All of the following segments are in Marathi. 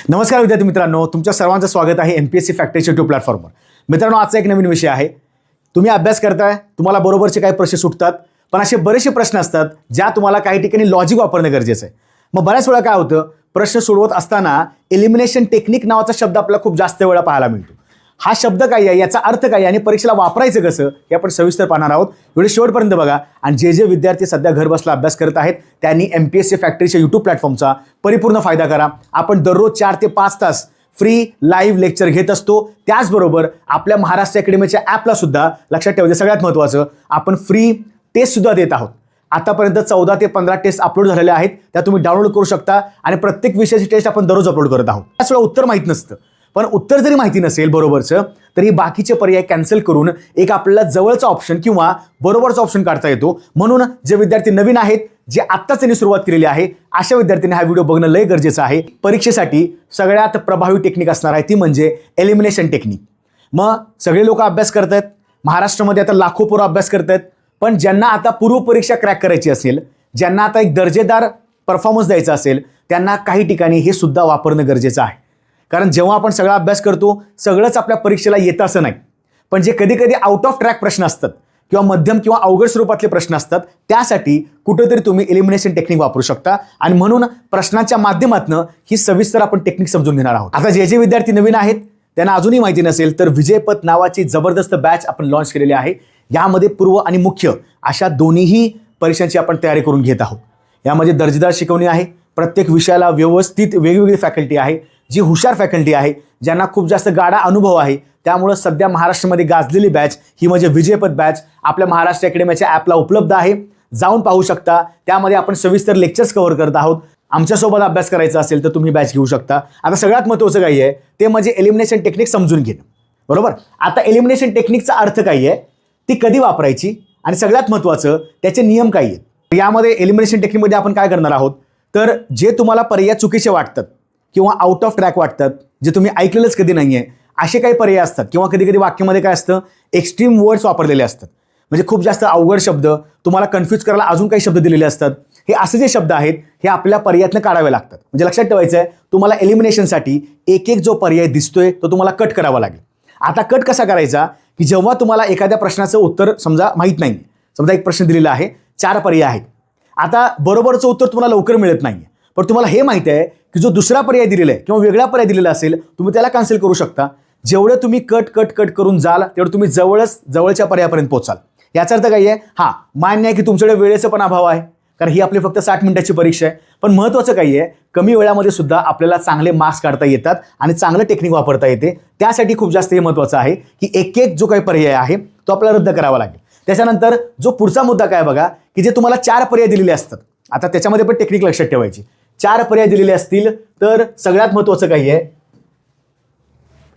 नमस्कार विद्यार्थी मित्रांनो, तुमच्या सर्वांचं स्वागत आहे एमपीएससी फॅक्टरीच्या यूट्यूब प्लॅटफॉर्मवर. मित्रांनो, आजचा एक नवीन विषय आहे. तुम्ही अभ्यास करताय, तुम्हाला बरोबरचे काही प्रश्न सुटतात, पण असे बरेचसे प्रश्न असतात ज्या तुम्हाला काही ठिकाणी लॉजिक वापरणं गरजेचं आहे. मग बऱ्याच वेळा काय होतं, प्रश्न सोडवत असताना एलिमिनेशन टेक्निक नावाचा शब्द आपल्याला खूप जास्त वेळा पाहायला मिळतो. हा शब्द काय आहे, याचा अर्थ काय आहे आणि परीक्षेला वापरायचं कसं हे आपण सविस्तर पाहणार आहोत. व्हिडिओ शेवटपर्यंत बघा. आणि जे विद्यार्थी सध्या घर बसला अभ्यास करत आहेत त्यांनी एमपीएससी फॅक्टरीच्या यूट्यूब प्लॅटफॉर्मचा परिपूर्ण फायदा करा. आपण दररोज 4 ते 5 तास फ्री लाईव्ह लेक्चर घेत असतो. त्याचबरोबर आपल्या महाराष्ट्र अकॅडमीच्या ॲपला सुद्धा लक्षात ठेवायचं, सगळ्यात महत्त्वाचं, आपण फ्री टेस्ट सुद्धा देत आहोत. आतापर्यंत 14 ते 15 टेस्ट अपलोड झालेल्या आहेत, त्या तुम्ही डाउनलोड करू शकता. आणि प्रत्येक विषयाची टेस्ट आपण दररोज अपलोड करत आहोत. त्याच वेळा उत्तर माहीत नसतं, पण उत्तर जरी माहिती नसेल बरोबरचं, तरी बाकीचे पर्याय कॅन्सल करून एक आपल्याला जवळचा ऑप्शन किंवा बरोबरचा ऑप्शन काढता येतो. म्हणून जे विद्यार्थी नवीन आहेत, जे आत्ताच त्यांनी सुरुवात केलेली आहे, अशा विद्यार्थ्यांनी हा व्हिडिओ बघणं लय गरजेचं आहे. परीक्षेसाठी सगळ्यात प्रभावी टेक्निक असणार आहे ती म्हणजे एलिमिनेशन टेक्निक. मग सगळे लोक अभ्यास करत आहेत, महाराष्ट्रामध्ये आता लाखो पोरं अभ्यास करत आहेत, पण ज्यांना आता पूर्वपरीक्षा क्रॅक करायची असेल, ज्यांना आता एक दर्जेदार परफॉर्मन्स द्यायचा असेल, त्यांना काही ठिकाणी हे सुद्धा वापरणं गरजेचं आहे. कारण जेव्हा आपण सगळा अभ्यास करतो, सगळंच आपल्या परीक्षेला येतं असं नाही. पण जे कधी कधी आउट ऑफ ट्रॅक प्रश्न असतात किंवा मध्यम किंवा अवघड स्वरूपातले प्रश्न असतात, त्यासाठी कुठेतरी तुम्ही एलिमिनेशन टेक्निक वापरू शकता. आणि म्हणून प्रश्नाच्या माध्यमातून ही सविस्तर आपण टेक्निक समजून घेणार आहोत. आता जे विद्यार्थी नवीन आहेत त्यांना अजूनही माहिती नसेल तर विजयपथ नावाची जबरदस्त बॅच आपण लॉन्च केलेली आहे. यामध्ये पूर्व आणि मुख्य अशा दोन्हीही परीक्षांची आपण तयारी करून घेत आहोत. यामध्ये दर्जेदार शिकवणी आहे. प्रत्येक विषयाला व्यवस्थित वेगवेगळी फॅकल्टी आहे, जी हुशार फॅकल्टी आहे, ज्यांना खूप जास्त गाडा अनुभव आहे. त्यामुळं सध्या महाराष्ट्रामध्ये गाजलेली बॅच ही म्हणजे विजयपथ बॅच आपल्या महाराष्ट्र अकॅडमीच्या ॲपला उपलब्ध आहे. जाऊन पाहू शकता. त्यामध्ये आपण सविस्तर लेक्चर्स कव्हर करत आहोत. आमच्यासोबत अभ्यास करायचा असेल तर तुम्ही बॅच घेऊ शकता. आता सगळ्यात महत्त्वाचं काय आहे ते म्हणजे एलिमिनेशन टेक्निक समजून घेणं. बरोबर. आता एलिमिनेशन टेक्निकचा अर्थ काय आहे, ती कधी वापरायची आणि सगळ्यात महत्त्वाचं त्याचे नियम काय आहेत. यामध्ये एलिमिनेशन टेक्निकमध्ये आपण काय करणार आहोत, तर जे तुम्हाला पर्याय चुकीचे वाटतात किंवा आउट ऑफ ट्रॅक वाटतात, जे तुम्ही ऐकलेलंच कधी नाही आहे, असे काही पर्याय असतात. किंवा कधी कधी वाक्यामध्ये काय असतं, एक्स्ट्रीम वर्ड्स वापरलेले असतात, म्हणजे खूप जास्त अवघड शब्द, तुम्हाला कन्फ्यूज करायला अजून काही शब्द दिलेले असतात. हे असे जे शब्द आहेत हे आपल्या पर्यायातनं काढावे लागतात. म्हणजे लक्षात ठेवायचं आहे, तुम्हाला एलिमिनेशनसाठी एक एक जो पर्याय दिसतोय तो तुम्हाला कट करावा लागेल. आता कट कसा करायचा, की जेव्हा तुम्हाला एखाद्या प्रश्नाचं उत्तर समजा माहीत नाही, समजा एक प्रश्न दिलेला आहे, 4 पर्याय आहेत. आता बरोबरचं उत्तर तुम्हाला लवकर मिळत नाही, पण तुम्हाला हे माहिती आहे की जो दुसरा पर्याय दिलेला आहे किंवा वेगळा पर्याय दिलेला असेल, तुम्ही त्याला कॅन्सल करू शकता. जेवढे तुम्ही कट करून जाल तेवढं तुम्ही जवळच्या पर्यायापर्यंत पोहोचाल. याचा अर्थ काय आहे, मान्य आहे की तुमच्याकडे वेळेचं पण अभाव आहे, कारण ही आपली फक्त 60 मिनिटाची परीक्षा आहे. पण महत्त्वाचं काय आहे, कमी वेळामध्ये सुद्धा आपल्याला चांगले मार्क्स काढता येतात आणि चांगलं टेक्निक वापरता येते. त्यासाठी खूप जास्त हे महत्त्वाचं आहे की एक जो काही पर्याय आहे तो आपल्याला रद्द करावा लागेल. त्याच्यानंतर जो पुढचा मुद्दा काय बघा, की जे तुम्हाला 4 पर्याय दिलेले असतात, आता त्याच्यामध्ये पण टेक्निक लक्षात ठेवायची. 4 पर्याय दिलेले असतील तर सगळ्यात महत्त्वाचं काय आहे,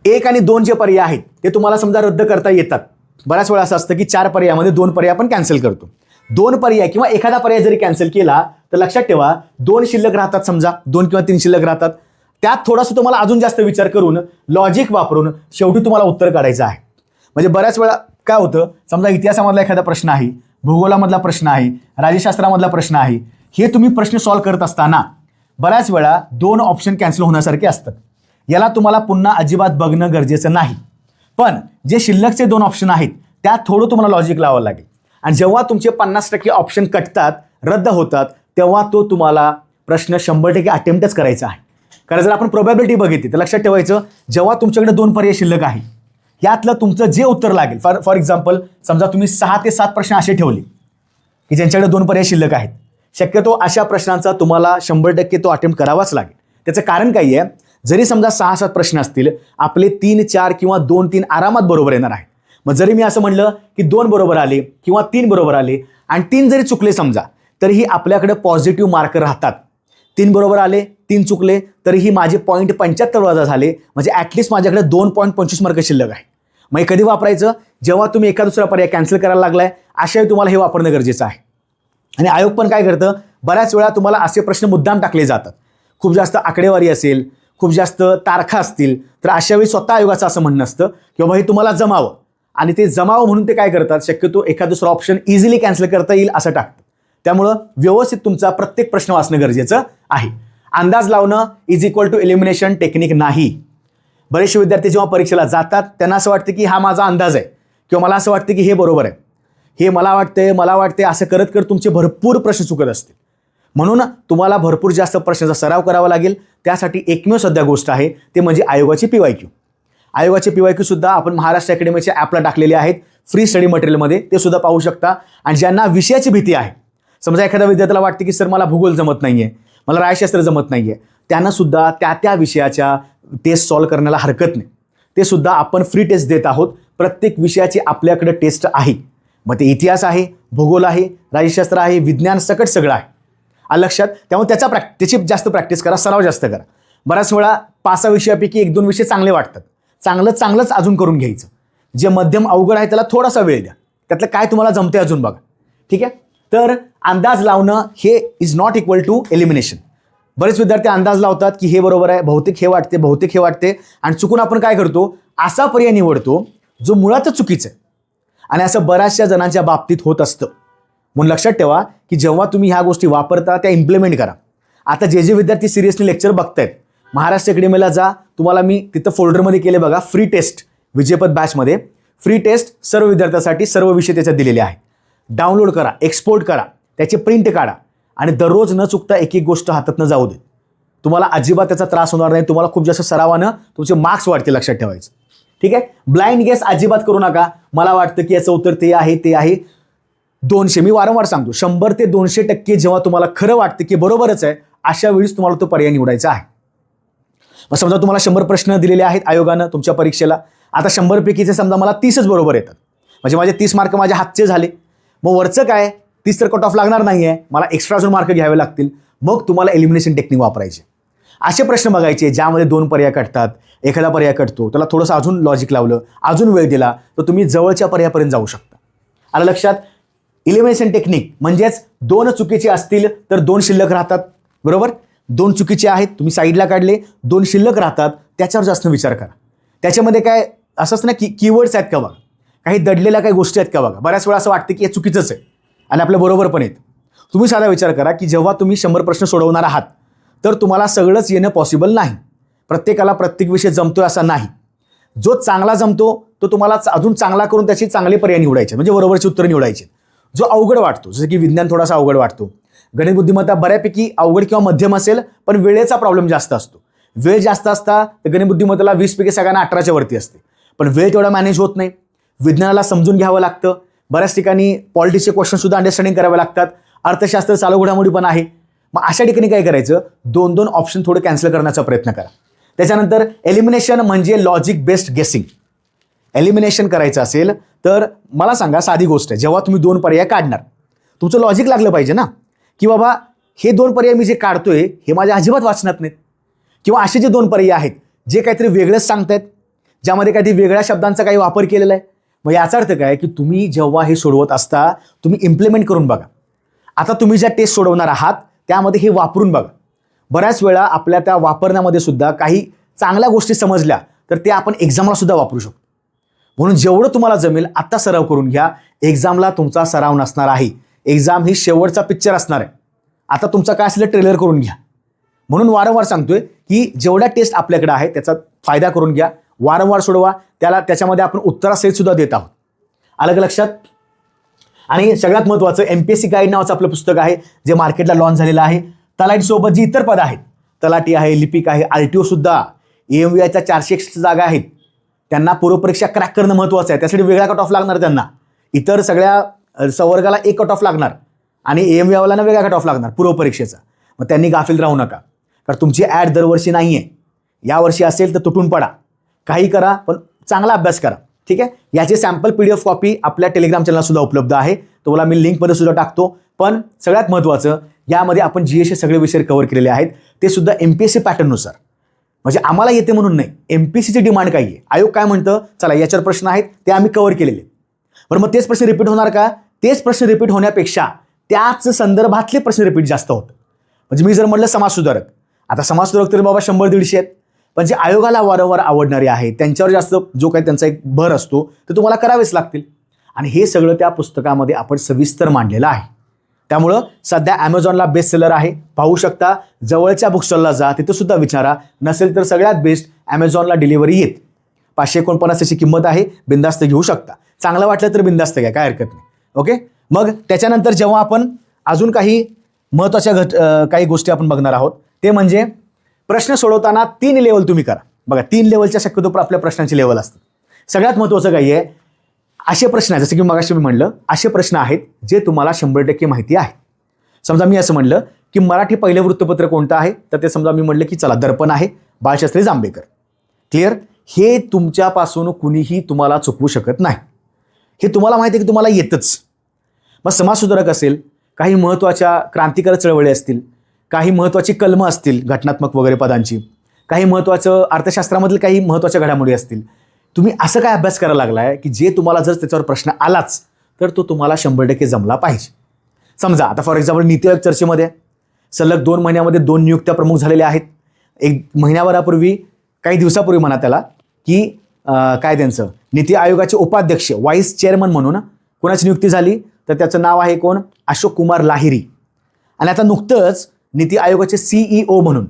1 आणि 2 जे पर्याय आहेत ते तुम्हाला समजा रद्द करता येतात. बऱ्याच वेळा असं असतं की 4 पर्यायामध्ये 2 पर्याय आपण कॅन्सल करतो. 2 पर्याय किंवा एखादा पर्याय जरी कॅन्सल केला तर लक्षात ठेवा 2 शिल्लक राहतात, समजा 2 किंवा 3 शिल्लक राहतात. त्यात थोडासा तुम्हाला अजून जास्त विचार करून लॉजिक वापरून शेवटी तुम्हाला उत्तर काढायचं आहे. म्हणजे बऱ्याच वेळा काय होतं, समजा इतिहासामधला एखादा प्रश्न आहे, भूगोलामधला प्रश्न आहे, राज्यशास्त्रामधला प्रश्न आहे, हे तुम्ही प्रश्न सॉल्व्ह करत असताना बऱ्याच वेळा 2 ऑप्शन कॅन्सल होण्यासारखे असतात. याला तुम्हाला पुन्हा अजिबात बघणं गरजेचं नाही. पण जे शिल्लकचे 2 ऑप्शन आहेत त्यात थोडं तुम्हाला लॉजिक लावावं लागेल. आणि जेव्हा तुमचे 50% ऑप्शन कटतात, रद्द होतात, तेव्हा तो तुम्हाला प्रश्न 100% अटेम्प्टच करायचा आहे. कारण जर आपण प्रोबॅबिलिटी बघितली तर लक्षात ठेवायचं, जेव्हा तुमच्याकडे 2 पर्याय शिल्लक आहे, यातलं तुमचं जे उत्तर लागेल, फॉर एक्झाम्पल समजा तुम्ही 6 ते 7 प्रश्न असे ठेवले की ज्यांच्याकडे 2 पर्याय शिल्लक आहेत, शक्यतो अशा प्रश्नांचा तुम्हाला 100% तो अटेम्प्ट करावाच लागेल. त्याचं कारण काय आहे, जरी समजा 6-7 प्रश्न असतील, आपले 3-4 किंवा 2-3 आरामात बरोबर येणार आहेत. मग जरी मी असं म्हणलं की 2 बरोबर आले किंवा 3 बरोबर आले आणि 3 जरी चुकले समजा, तरीही आपल्याकडे पॉझिटिव्ह मार्क राहतात. 3 बरोबर आले, 3 चुकले, तरीही माझे पॉईंट 75 वजा झाले, म्हणजे ॲटलिस्ट माझ्याकडे 2.25 मार्क शिल्लक आहे. मग हे कधी वापरायचं, जेव्हा तुम्ही एका दुसरा पर्याय कॅन्सल करायला लागलाय, अशावेळी तुम्हाला हे वापरणं गरजेचं आहे. आणि आयोग पण काय करतं, बऱ्याच वेळा तुम्हाला असे प्रश्न मुद्दाम टाकले जातात. खूप जास्त आकडेवारी असेल, खूप जास्त तारखा असतील, तर अशावेळी स्वतः आयोगाचं असं म्हणणं असतं की बाबा हे तुम्हाला जमावं, आणि ते जमावं म्हणून ते काय करतात, शक्यतो एखादा दुसरा ऑप्शन इझिली कॅन्सल करता येईल असं टाकतात. त्यामुळं व्यवस्थित तुमचा प्रत्येक प्रश्न वाचणं गरजेचं आहे. अंदाज लावणं is equal to elimination technique नाही. बरेचसे विद्यार्थी जेव्हा परीक्षेला जातात त्यांना असं वाटतं की हा माझा अंदाज आहे किंवा मला असं वाटतं की हे बरोबर आहे, हे मला वाटते असं करत करत तुमचे भरपूर प्रश्न चुकत असतील. म्हणून तुम्हाला भरपूर जास्त प्रश्नाचा सराव करावा लागेल. त्यासाठी एकमेव सध्या गोष्ट आहे ते म्हणजे आयोगाचे PYQ. आयोगाचे PYQ सुद्धा आपण महाराष्ट्र अकॅडमीच्या ॲपला टाकलेले आहेत फ्री स्टडी मटेरियलमध्ये, ते सुद्धा पाहू शकता. आणि ज्यांना विषयाची भीती आहे, समजा एखाद्या विद्यार्थ्याला वाटते की सर मला भूगोल जमत नाही आहे, मला राज्यशास्त्र जमत नाही आहे, त्यांना सुद्धा त्या विषयाच्या टेस्ट सॉल्व्ह करण्याला हरकत नाही. ते सुद्धा आपण फ्री टेस्ट देत आहोत. प्रत्येक विषयाची आपल्याकडे टेस्ट आहे. मग ते इतिहास आहे, भूगोल आहे, राज्यशास्त्र आहे, विज्ञान सकट सगळं आहे. लक्षात. त्यामुळे त्याची जास्त प्रॅक्टिस करा, सराव जास्त करा. बऱ्याच वेळा 5-6 विषयापैकी 1-2 विषय चांगले वाटतात, चांगलंच अजून करून घ्यायचं. जे मध्यम अवघड आहे त्याला थोडासा वेळ द्या, त्यातलं काय तुम्हाला जमते अजून बघा. ठीक आहे. तर अंदाज लावणं हे is not equal to elimination. बरेच विद्यार्थी अंदाज लावतात की हे बरोबर आहे, बहुतेक हे वाटते आणि चुकून आपण काय करतो, असा पर्याय निवडतो जो मुळातच चुकीचा आहे. आणि असं बऱ्याचशा जणांच्या बाबतीत होत असतं. म्हणून लक्षात ठेवा की जेव्हा तुम्ही ह्या गोष्टी वापरता त्या इम्प्लिमेंट करा. आता जे विद्यार्थी सिरियसली लेक्चर बघतायत, महाराष्ट्र अकॅडमीला जा, तुम्हाला मी तिथं फोल्डरमध्ये केले बघा फ्री टेस्ट. विजयपथ बॅचमध्ये फ्री टेस्ट सर्व विद्यार्थ्यांसाठी सर्व विषय त्याच्यात दिलेले आहेत. डाउनलोड करा, एक्सपोर्ट करा, त्याची प्रिंट काढा आणि दररोज न चुकता एक गोष्ट हातातनं जाऊ दे. तुम्हाला अजिबात त्याचा त्रास होणार नाही. तुम्हाला खूप जास्त सरावानं तुमचे मार्क्स वाढतील, लक्षात ठेवायचं. ठीक आहे. ब्लाइंड गेस अजिबात करू नका. मला वाटतं की याचं उत्तर ते आहे. 200, मी वारंवार सांगतो, 100 ते 200% जेव्हा तुम्हाला खरं वाटतं की बरोबरच आहे, अशा वेळीच तुम्हाला तो पर्याय निवडायचा आहे. मग समजा तुम्हाला 100 प्रश्न दिलेले आहेत आयोगानं तुमच्या परीक्षेला. आता 100 पैकीचे समजा मला 30च बरोबर येतात, म्हणजे माझे 30 मार्क माझ्या हातचे झाले. मग वरचं काय, 30 तर कट ऑफ लागणार नाही आहे, मला एक्स्ट्रा अजून मार्क घ्यावे लागतील. मग तुम्हाला एलिमिनेशन टेक्निक वापरायचे. असे प्रश्न बघायचे ज्यामध्ये 2 पर्याय कटतात, एखादा पर्याय कटतो, त्याला थोडंसं अजून लॉजिक लावलं, अजून वेळ दिला तर तुम्ही जवळच्या पर्यायापर्यंत जाऊ शकता. आलं लक्षात. एलिमिनेशन टेक्निक म्हणजेच 2 चुकीचे असतील तर 2 शिल्लक राहतात. बरोबर. 2 चुकीचे आहेत, तुम्ही साईडला काढले, 2 शिल्लक राहतात, त्याच्यावर जास्त विचार करा. त्याच्यामध्ये काय असंच ना की कीवर्ड्स आहेत का बघा, काही दडलेल्या काही गोष्टी आहेत का बघा. बऱ्याच वेळा असं वाटतं की हे चुकीचंच आहे आणि आपल्या बरोबर पण येतं. तुम्ही साधा विचार करा की जेव्हा तुम्ही 100 प्रश्न सोडवणार आहात तर तुम्हाला सगळंच येणं पॉसिबल नाही. प्रत्येकाला प्रत्येक विषय जमतोय असा नाही. जो चांगला जमतो तो तुम्हाला अजून चांगला करून त्याची चांगले पर्याय निवडायचे, म्हणजे बरोबरची उत्तरं निवडायचे. जो अवघड वाटतो, जसं की विज्ञान थोडासा अवघड वाटतो, गणित बुद्धिमत्ता बऱ्यापैकी अवघड किंवा मध्यम असेल, पण वेळेचा प्रॉब्लेम जास्त असतो. वेळ जास्त असता तर गणित बुद्धिमत्तेला 20 पैकी सगळ्यांना 18च्या वरती असते, पण वेळ तेवढा मॅनेज होत नाही. विज्ञानाला समजून घ्यावं लागतं. बऱ्याच ठिकाणी पॉलिटिक्सचे क्वेश्चन सुद्धा अंडरस्टँडिंग करावे लागतात. अर्थशास्त्र चालू घडामोडी पण आहे. मग अशा ठिकाणी काय करायचं, 2-2 ऑप्शन थोडे कॅन्सल करण्याचा प्रयत्न करा. त्याच्यानंतर एलिमिनेशन म्हणजे लॉजिक बेस्ड गेसिंग. एलिमिनेशन करायचं असेल तर मला सांगा, साधी गोष्ट आहे, जेव्हा तुम्ही 2 पर्याय काढणार तुमचं लॉजिक लागलं पाहिजे ना, की बाबा हे 2 पर्याय मी जे काढतोय हे माझ्या अजिबात वाचनात नाहीत, किंवा असे जे 2 पर्याय आहेत जे काहीतरी वेगळंच सांगतायत, ज्यामध्ये काहीतरी वेगळ्या शब्दांचा काही वापर केलेला आहे. मग याचा अर्थ काय की तुम्ही जेव्हा हे सोडवत असता तुम्ही इम्प्लिमेंट करून बघा. आता तुम्ही ज्या टेस्ट सोडवणार आहात त्यामध्ये हे वापरून बघा. बऱ्याच वेळा आपल्या त्या वापरण्यामध्ये सुद्धा काही चांगल्या गोष्टी समजल्या तर ते आपण एक्झामला सुद्धा वापरू शकतो. म्हणून जेवढं तुम्हाला जमेल आत्ता सराव करून घ्या. एक्झामला तुमचा सराव नसणार आहे. एक्झाम ही शेवटचा पिक्चर असणार आहे. आता तुमचा काय असेल ट्रेलर करून घ्या. म्हणून वारंवार सांगतोय की जेवढ्या टेस्ट आपल्याकडे आहे त्याचा फायदा करून घ्या, वारंवार सोडवा. त्याच्यामध्ये आपण उत्तरासहित सुद्धा देत आहोत. अलग लक्षात. आणि सगळ्यात महत्त्वाचं MPSC गाईड नावाचं आपलं पुस्तक आहे जे मार्केटला लॉन्च झालेलं आहे. तलाठीसोबत जी इतर पद आहेत, तलाठी आहे, लिपिक आहे, RTO सुद्धा, AMVIच्या 461 जागा आहेत, त्यांना पूर्वपरीक्षा क्रॅक करणं महत्त्वाचं आहे. त्यासाठी वेगळा कट ऑफ लागणार त्यांना. इतर सगळ्या संवर्गाला 1 कट ऑफ लागणार आणि AMVIवाल्यांना वेगळा कट ऑफ लागणार पूर्वपरीक्षेचा. मग त्यांनी गाफील राहू नका, कारण तुमची ॲड दरवर्षी नाही आहे. यावर्षी असेल तर तुटून पडा, काही करा, पण चांगला अभ्यास करा. ठीक आहे. याची सॅम्पल PDF कॉपी आपल्या टेलिग्राम चॅनलला सुद्धा उपलब्ध आहे, तुम्हाला मी लिंकमध्ये सुद्धा टाकतो. पण सगळ्यात महत्त्वाचं, यामध्ये आपण GS सगळे विषय कव्हर केलेले आहेत, ते सुद्धा MPSC पॅटर्ननुसार. म्हणजे आम्हाला येते म्हणून नाही, MPSCची डिमांड काय आहे, आयोग काय म्हणतं, चला याच्यावर प्रश्न आहेत ते आम्ही कव्हर केलेले. बरं, मग तेच प्रश्न रिपीट होणार का? तेच प्रश्न रिपीट होण्यापेक्षा त्याच संदर्भातले प्रश्न रिपीट जास्त होतं. म्हणजे मी जर म्हटलं समाजसुधारक, आता समाजसुधारक तर बाबा 100-150 आहेत, पण जे आयोगाला वारंवार आवडणारे आहेत त्यांच्यावर जास्त जो काही त्यांचा एक भर असतो ते तुम्हाला करावेच लागतील. आणि हे सगळं त्या पुस्तकामध्ये आपण सविस्तर मांडलेलं आहे. त्यामुळं सध्या ॲमेझॉनला बेस्ट सेलर आहे, पाहू शकता. जवळच्या बुक स्टॉलला जा, तिथं सुद्धा विचारा. नसेल तर सगळ्यात बेस्ट ॲमेझॉनला डिलिव्हरी येते. 549ची किंमत आहे, बिंदास्त घेऊ शकता. चांगलं वाटलं तर बिंदास्त घ्या, काय हरकत नाही. ओके. मग त्याच्यानंतर जेव्हा आपण अजून काही महत्त्वाच्या काही गोष्टी आपण बघणार आहोत, ते म्हणजे प्रश्न सोडवताना 3 लेवल तुम्ही करा. बघा, 3 लेवलच्या शक्यतो आपल्या प्रश्नांची लेवल असतात. सगळ्यात महत्त्वाचं काही आहे, असे प्रश्न आहेत, जसं की मगाशी मी म्हणलं, असे प्रश्न आहेत जे तुम्हाला 100% माहिती आहे. समजा मी असं म्हणलं की मराठी पहिलं वृत्तपत्र कोणतं आहे, तर ते समजा मी म्हणलं की चला दर्पण आहे, बाळशास्त्री जांभेकर. क्लिअर? हे तुमच्यापासून कुणीही तुम्हाला चुकवू शकत नाही. हे तुम्हाला माहिती आहे की तुम्हाला येतच. मग समाजसुधारक असेल, काही महत्त्वाच्या क्रांतिकारक चळवळी असतील, काही महत्त्वाची कलमं असतील घटनात्मक वगैरे पदांची, काही महत्त्वाचं अर्थशास्त्रामधील काही महत्त्वाच्या घडामोडी असतील, तुम्ही असं काय अभ्यास करायला लागलाय की जे तुम्हाला जर त्याच्यावर प्रश्न आलाच तर तो तुम्हाला 100% जमला पाहिजे. समजा आता फॉर एक्झाम्पल नीती आयोग चर्चेमध्ये सलग 2 महिन्यामध्ये 2 नियुक्त्या प्रमुख झालेल्या आहेत. एक महिन्याभरापूर्वी, काही दिवसापूर्वी म्हणा त्याला, की काय त्यांचं नीती आयोगाचे उपाध्यक्ष व्हाईस चेअरमन म्हणून कोणाची नियुक्ती झाली, तर त्याचं नाव आहे कोण, अशोक कुमार लाहिरी. आणि आता नुकतंच नीती आयोगाचे CEO म्हणून,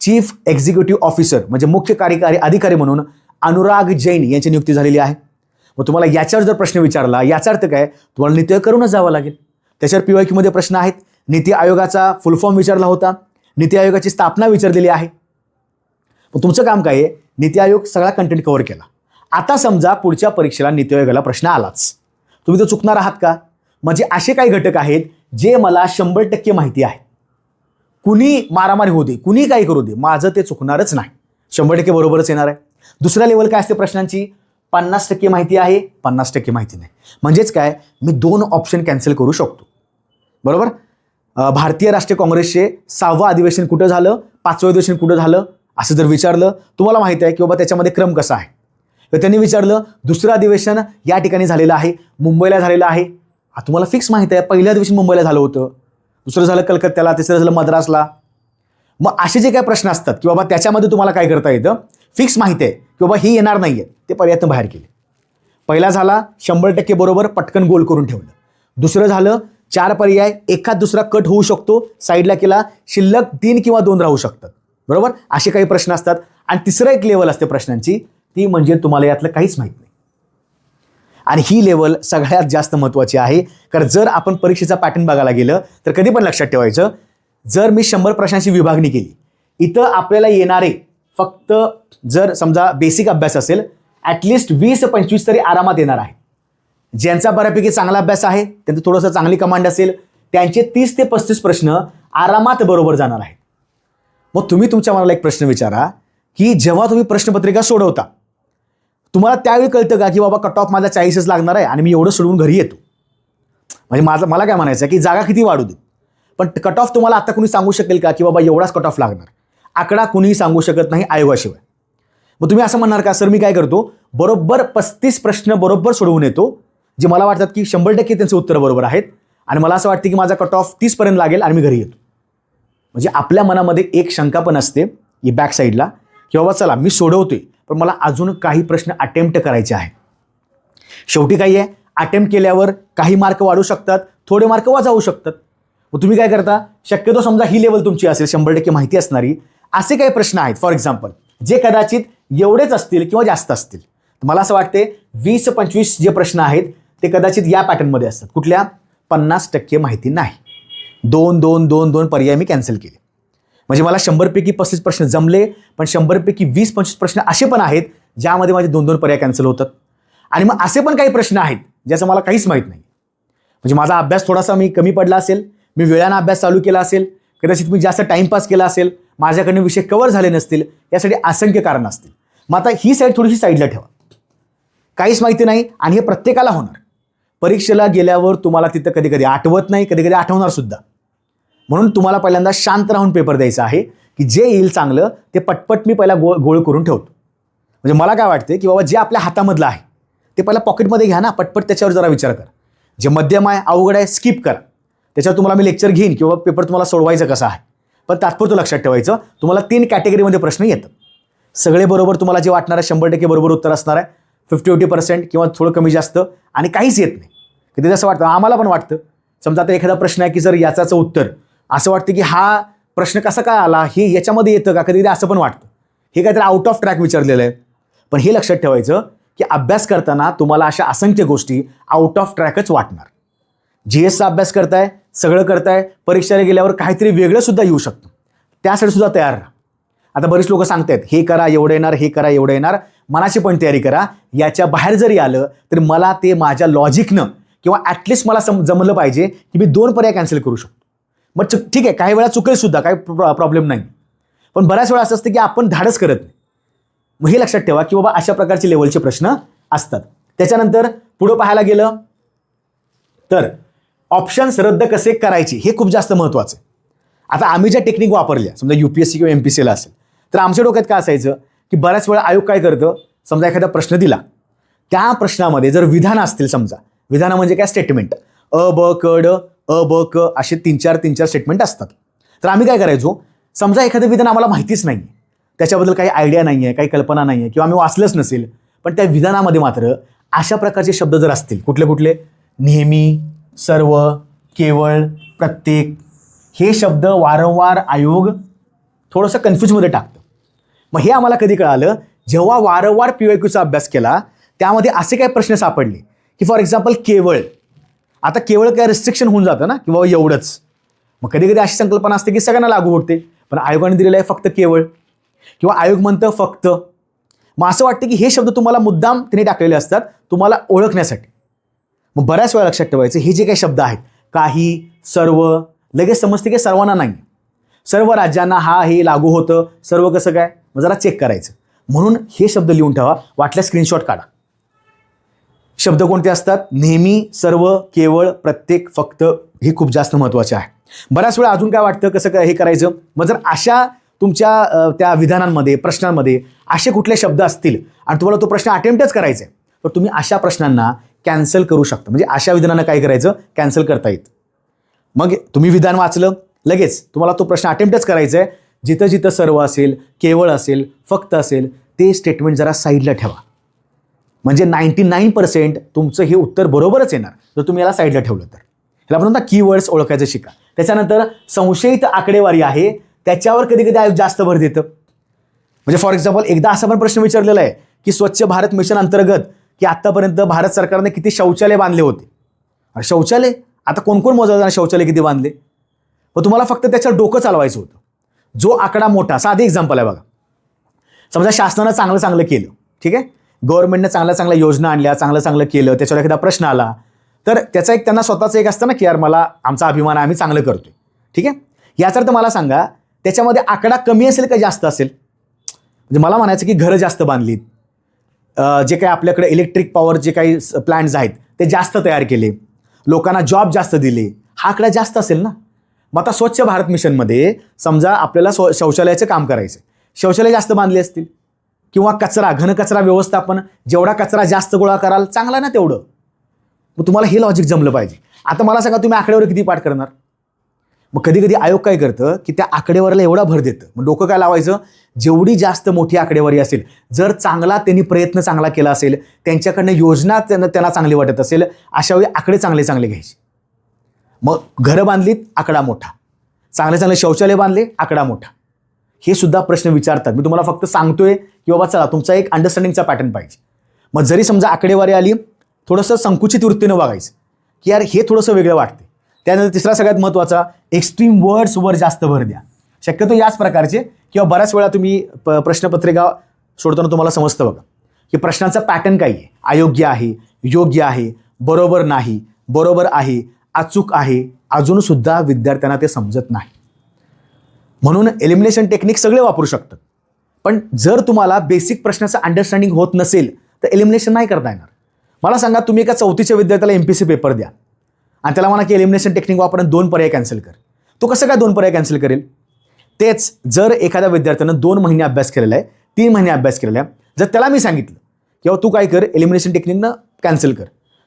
चीफ एक्झिक्युटिव्ह ऑफिसर म्हणजे मुख्य कार्यकारी अधिकारी म्हणून अनुराग जैन यांची नियुक्ती झालेली आहे. मग तुम्हाला याच्यावर जर प्रश्न विचारला, याचा अर्थ काय, तुम्हाला नीती आयोग करूनच जावं लागेल. त्याच्यावर PYQ प्रश्न आहेत. नीती आयोगाचा फुल फॉर्म विचारला होता, नीती आयोगाची स्थापना विचारलेली आहे. मग तुमचं काम काय आहे, नीती आयोग सगळा कंटेंट कव्हर केला. आता समजा पुढच्या परीक्षेला नीती आयोगाला प्रश्न आलाच, तुम्ही तो चुकणार आहात का? म्हणजे असे काही घटक आहेत जे मला 100% माहिती आहे. कुणी मारामारी होऊ दे, कुणी काही करू दे, माझं ते चुकणारच नाही, 100% बरोबरच येणार आहे. दुसरा लेवल काय असते प्रश्नांची, 50% माहिती आहे, 50% माहिती नाही. म्हणजेच काय, मी 2 ऑप्शन कॅन्सल करू शकतो. बरोबर? भारतीय राष्ट्रीय काँग्रेसचे 6वं अधिवेशन कुठं झालं, 5वं अधिवेशन कुठं झालं, असं जर विचारलं, तुम्हाला माहिती आहे की बाबा त्याच्यामध्ये क्रम कसा आहे. तर त्यांनी विचारलं दुसरं अधिवेशन या ठिकाणी झालेलं आहे, मुंबईला झालेलं आहे. हा तुम्हाला फिक्स माहिती आहे, पहिलं अधिवेशन मुंबईला झालं होतं, दुसरं झालं कलकत्त्याला, तिसरं झालं मद्रासला. मग असे जे काही प्रश्न असतात की बाबा त्याच्यामध्ये तुम्हाला काय करता येतं, फिक्स माहिती आहे की बाबा ही येणार नाही आहे, ते पर्यायातून बाहेर केले. पहिला झाला 100% बरोबर, पटकन गोल करून ठेवलं. दुसरं झालं 4 पर्याय, एखाद दुसरा कट होऊ शकतो, साईडला केला, शिल्लक 3 किंवा 2 राहू शकतात. बरोबर? असे काही प्रश्न असतात. आणि तिसरं एक लेवल असते प्रश्नांची, ती म्हणजे तुम्हाला यातलं काहीच माहीत नाही. आणि ही लेवल सगळ्यात जास्त महत्त्वाची आहे. कारण जर आपण परीक्षेचा पॅटर्न बघायला गेलं तर कधी पण लक्षात ठेवायचं, जर मी 100 प्रश्नांची विभागणी केली, इथं आपल्याला येणारे फक्त, जर समजा बेसिक अभ्यास असेल, ॲटलिस्ट 20-25 तरी आरामात येणार आहे. ज्यांचा बऱ्यापैकी चांगला अभ्यास आहे, त्यांचं थोडंसं चांगली कमांड असेल, त्यांचे 30 ते 35 प्रश्न आरामात बरोबर जाणार आहेत. मग तुम्ही तुमच्या मनाला एक प्रश्न विचारा की जेव्हा तुम्ही प्रश्नपत्रिका सोडवता, तुम्हाला त्यावेळी कळतं का की बाबा कट ऑफ माझा 40च लागणार आहे आणि मी एवढं सोडवून घरी येतो. म्हणजे मला काय म्हणायचं की जागा किती वाढू दे, पण कट ऑफ तुम्हाला आता कुणी सांगू शकेल का की बाबा एवढाच कट ऑफ लागणार, आकडा कुणीही सांगू शकत नाही आयोगाशिवाय. मग तुम्ही असं म्हणणार का सर मी काय करतो, बरोबर 35 प्रश्न बरोबर सोडवून येतो, जे मला वाटतात की 100% त्यांचं उत्तर बरोबर आहेत, आणि मला असं वाटतं की माझा कट ऑफ 30 पर्यंत लागेल आणि मी घरी येतो. म्हणजे आपल्या मनामध्ये एक शंका पण असते ही बॅक साईडला की बाबा चला मी सोडवतोय, पण मला अजून काही प्रश्न अटेम्प्ट करायचे आहे. शेवटी काही आहे, अटेम्प्ट केल्यावर काही मार्क वाढू शकतात, थोडे मार्क वजा होऊ शकतात. मग तुम्ही काय करता, शक्यतो समजा ही लेवल तुमची असेल 100% माहिती असणारी, असे काही प्रश्न आहेत फॉर एक्झाम्पल जे कदाचित एवढेच असतील किंवा जास्त असतील. मला असं वाटते 20-25 जे प्रश्न आहेत ते कदाचित या पॅटर्नमध्ये असतात. कुठल्या, 50% माहिती नाही, 2 पर्याय मी कॅन्सल केले. म्हणजे मला 100पैकी 35 प्रश्न जमले, पण 100पैकी 20-25 प्रश्न असे पण आहेत ज्यामध्ये माझे 2 पर्याय कॅन्सल होतात. आणि मग असे पण काही प्रश्न आहेत ज्याचं मला काहीच माहीत नाही. म्हणजे माझा अभ्यास थोडासा मी कमी पडला असेल, मी वेळानं अभ्यास चालू केला असेल, कदाचित मी जास्त टाईमपास केला असेल, माझ्याकडनं विषय कव्हर झाले नसतील, यासाठी असंख्य कारणं असतील. मग आता ही साईड थोडीशी साईडला ठेवा, काहीच माहिती नाही, आणि हे प्रत्येकाला होणार. परीक्षेला गेल्यावर तुम्हाला तिथं कधी कधी आठवत नाही, कधी कधी आठवणार सुद्धा. म्हणून तुम्हाला पहिल्यांदा शांत राहून पेपर द्यायचा आहे की जे येईल चांगलं ते पटपट मी पहिला गोळ करून ठेवतो. म्हणजे मला काय वाटते की बाबा जे आपल्या हातामधलं आहे ते पहिला पॉकेटमध्ये घ्या ना, पटपट त्याच्यावर जरा विचार करा. जे मध्यम आहे, अवघड आहे, स्किप करा. त्याच्यावर तुम्हाला मी लेक्चर घेईन किंवा पेपर तुम्हाला सोडवायचं कसं आहे, पण तात्पुरतं लक्षात ठेवायचं, तुम्हाला 3 कॅटेगरीमध्ये प्रश्न येतात. सगळे बरोबर तुम्हाला जे वाटणार आहे 100% बरोबर उत्तर असणार आहे, 50-80% किंवा थोडं कमी जास्त, आणि काहीच येत नाही. कधी असं वाटतं, आम्हाला पण वाटतं समजा आता एखादा प्रश्न आहे की जर याचं उत्तर असं वाटतं की हा प्रश्न कसा काय आला, हे याच्यामध्ये येतं का, कधी कधी असं पण वाटतं हे काहीतरी आउट ऑफ ट्रॅक विचारलेलं आहे. पण हे लक्षात ठेवायचं की अभ्यास करताना तुम्हाला अशा असंख्य गोष्टी आउट ऑफ ट्रॅकच वाटणार. GSचा अभ्यास करताय, सगळं करताय, परीक्षेला गेल्यावर काहीतरी वेगळं सुद्धा येऊ शकतं, त्यासाठी सुद्धा तयार राहा. आता बरेच लोक सांगतायत हे करा एवढं येणार, हे करा एवढं येणार, मनाची पण तयारी करा. याच्या बाहेर जरी आलं तरी मला ते माझ्या लॉजिकनं किंवा ॲटलिस्ट मला जमलं पाहिजे की मी 2 पर्याय कॅन्सल करू शकतो. मग ठीक आहे, काही वेळा चुकेल सुद्धा, काही प्रॉब्लेम नाही. पण बऱ्याच वेळा असं असतं की आपण धाडस करत नाही. मग हे लक्षात ठेवा की बाबा अशा प्रकारचे लेवलचे प्रश्न असतात. त्याच्यानंतर पुढं पाहायला गेलं तर ऑप्शन्स रद्द कसे करायचे हे खूप जास्त महत्त्वाचं आहे. आता आम्ही ज्या टेक्निक वापरल्या, समजा UPSC किंवा MPSCला असेल, तर आमच्या डोक्यात काय असायचं की बऱ्याच वेळा आयोग काय करतं, समजा एखादा प्रश्न दिला, त्या प्रश्नामध्ये जर विधानं असतील, समजा विधानं म्हणजे काय, स्टेटमेंट अ ब क ड अ ब क असे 3-4 स्टेटमेंट असतात. तर आम्ही काय करायचो, समजा एखादं विधान आम्हाला माहितीच नाही, त्याच्याबद्दल काही आयडिया नाही आहे, काही कल्पना नाही आहे, किंवा आम्ही वाचलंच नसेल, पण त्या विधानामध्ये मात्र अशा प्रकारचे शब्द जर असतील, कुठले कुठले, नेहमी, सर्व, केवळ, प्रत्येक, हे शब्द वारंवार आयोग थोडंसं कन्फ्यूजमध्ये टाकतं. मग हे आम्हाला कधी कळालं, जेव्हा वारंवार PYQचा अभ्यास केला, त्यामध्ये असे काही प्रश्न सापडले की फॉर एक्झाम्पल केवळ. आता केवळ काय रिस्ट्रिक्शन होऊन जातं ना, किंवा एवढंच. मग कधी कधी अशी संकल्पना असते की सगळ्यांना लागू होते, पण आयोगाने दिलेलं आहे फक्त केवळ, किंवा आयोग म्हणतं फक्त. मग असं वाटतं की हे शब्द तुम्हाला मुद्दाम तिने टाकलेले असतात तुम्हाला ओळखण्यासाठी. मग बऱ्याच वेळा लक्षात ठेवायचं, हे जे काही शब्द आहेत, काही, सर्व, लगेच समजते की सर्वांना नाही, सर्व राज्यांना हा हे लागू होतं, सर्व कसं काय, मग जरा चेक करायचं. म्हणून हे शब्द लिहून ठेवा, वाटल्या स्क्रीनशॉट काढा. शब्द कोणते असतात, नेहमी, सर्व, केवळ, प्रत्येक, फक्त, हे खूप जास्त महत्त्वाचे आहे. बऱ्याच वेळा अजून काय वाटतं, कसं काय हे करायचं. मग जर अशा तुमच्या त्या विधानांमध्ये, प्रश्नांमध्ये असे कुठले शब्द असतील आणि तुम्हाला तो प्रश्न अटेम्प्टच करायचा आहे, तर तुम्ही अशा प्रश्नांना कॅन्सल करू शकता. म्हणजे अशा विधानांना काय करायचं, कॅन्सल करता येतं. मग तुम्ही विधान वाचलं, लगेच तुम्हाला तो प्रश्न अटेम्प्टच करायचा आहे, जिथं जिथं सर्व असेल, केवळ असेल, फक्त असेल, ते स्टेटमेंट जरा साईडला ठेवा. म्हणजे 99% तुमचं हे उत्तर बरोबरच येणार जर तुम्ही याला साईडला ठेवलं तर. ह्याला म्हणून ना कीवर्ड्स ओळखायचं शिका. त्याच्यानंतर संशयित आकडेवारी आहे, त्याच्यावर कधी कधी आयोग जास्त भर देतं. म्हणजे फॉर एक्झाम्पल एकदा असा पण प्रश्न विचारलेला आहे की स्वच्छ भारत मिशन अंतर्गत की आत्तापर्यंत भारत सरकारने किती शौचालय बांधले होते. आणि शौचालय आता कोण कोण मोजायचं, शौचालय किती बांधले, मग तुम्हाला फक्त त्याच्यावर डोकं चालवायचं होतं. जो आकडा मोठा, साधे एक्झाम्पल आहे बघा, समजा शासनानं चांगलं केलं, ठीक आहे, गव्हर्नमेंटने चांगल्या योजना आणल्या, चांगलं केलं, त्याच्यावर एखादा प्रश्न आला, तर त्याचा एक त्यांना स्वतःचं एक असतं ना की यार मला आमचा अभिमान आहे, आम्ही चांगलं करतोय, ठीक आहे. याचा अर्थ मला सांगा, त्याच्यामध्ये आकडा कमी असेल का जास्त असेल. म्हणजे मला म्हणायचं की घरं जास्त बांधलीत, जे काही आपल्याकडे इलेक्ट्रिक पॉवर जे काही प्लांट्स आहेत ते जास्त तयार केले, लोकांना जॉब जास्त दिले, हा आकडा जास्त असेल ना. मग आता स्वच्छ भारत मिशनमध्ये समजा आपल्याला शौचालयाचं काम करायचं, शौचालय जास्त बांधले असतील, किंवा कचरा, घनकचरा व्यवस्थापन, जेवढा कचरा जास्त गोळा कराल चांगला ना तेवढं. मग तुम्हाला हे लॉजिक जमलं पाहिजे. आता मला सांगा, तुम्ही आकड्यावर किती पाठ करणार. मग कधी कधी आयोग काय करतं की त्या आकडेवारीला एवढा भर देतं, मग डोकं काय लावायचं, जेवढी जास्त मोठी आकडेवारी असेल, जर त्यांनी प्रयत्न चांगला केला असेल, त्यांच्याकडनं योजना त्यांना चांगली वाटत असेल, अशा वेळी आकडे चांगले घ्यायचे. मग घरं बांधलीत, आकडा मोठा, चांगले शौचालय बांधले, आकडा मोठा. हे सुद्धा प्रश्न विचारतात. मी तुम्हाला फक्त सांगतोय की बाबा चला तुमचा एक अंडरस्टँडिंगचा पॅटर्न पाहिजे. मग जरी समजा आकडेवारी आली, थोडंसं संकुचित वृत्तीनं बघायचं की यार हे थोडंसं वेगळं वाटते. त्यानंतर तिसरा सगळ्यात महत्त्वाचा, एक्स्ट्रीम वर्ड्सवर जास्त भर द्या. शक्यतो याच प्रकारचे, किंवा बऱ्याच वेळा तुम्ही प्रश्नपत्रिका सोडताना तुम्हाला समजतं बघा की प्रश्नांचा पॅटर्न काय आहे, अयोग्य आहे, योग्य आहे, बरोबर नाही, बरोबर आहे, अचूक आहे, अजूनसुद्धा विद्यार्थ्यांना ते समजत नाही. म्हणून एलिमिनेशन टेक्निक सगळे वापरू शकतात, पण जर तुम्हाला बेसिक प्रश्नाचं अंडरस्टँडिंग होत नसेल तर एलिमिनेशन नाही करता येणार. मला सांगा, तुम्ही एका 4थीच्या विद्यार्थ्याला MPSC पेपर द्या आणि त्याला म्हणा की एलिमिनेशन टेक्निक वापरून 2 पर्याय कॅन्सल कर, तो कसं काय 2 पर्याय कॅन्सल करेल. तेच जर एखाद्या विद्यार्थ्यानं 2 महिने अभ्यास केलेला आहे, 3 महिने अभ्यास केलेला आहे, जर त्याला मी सांगितलं किंवा तू काय कर, एलिमिनेशन टेक्निकनं कॅन्सल कर,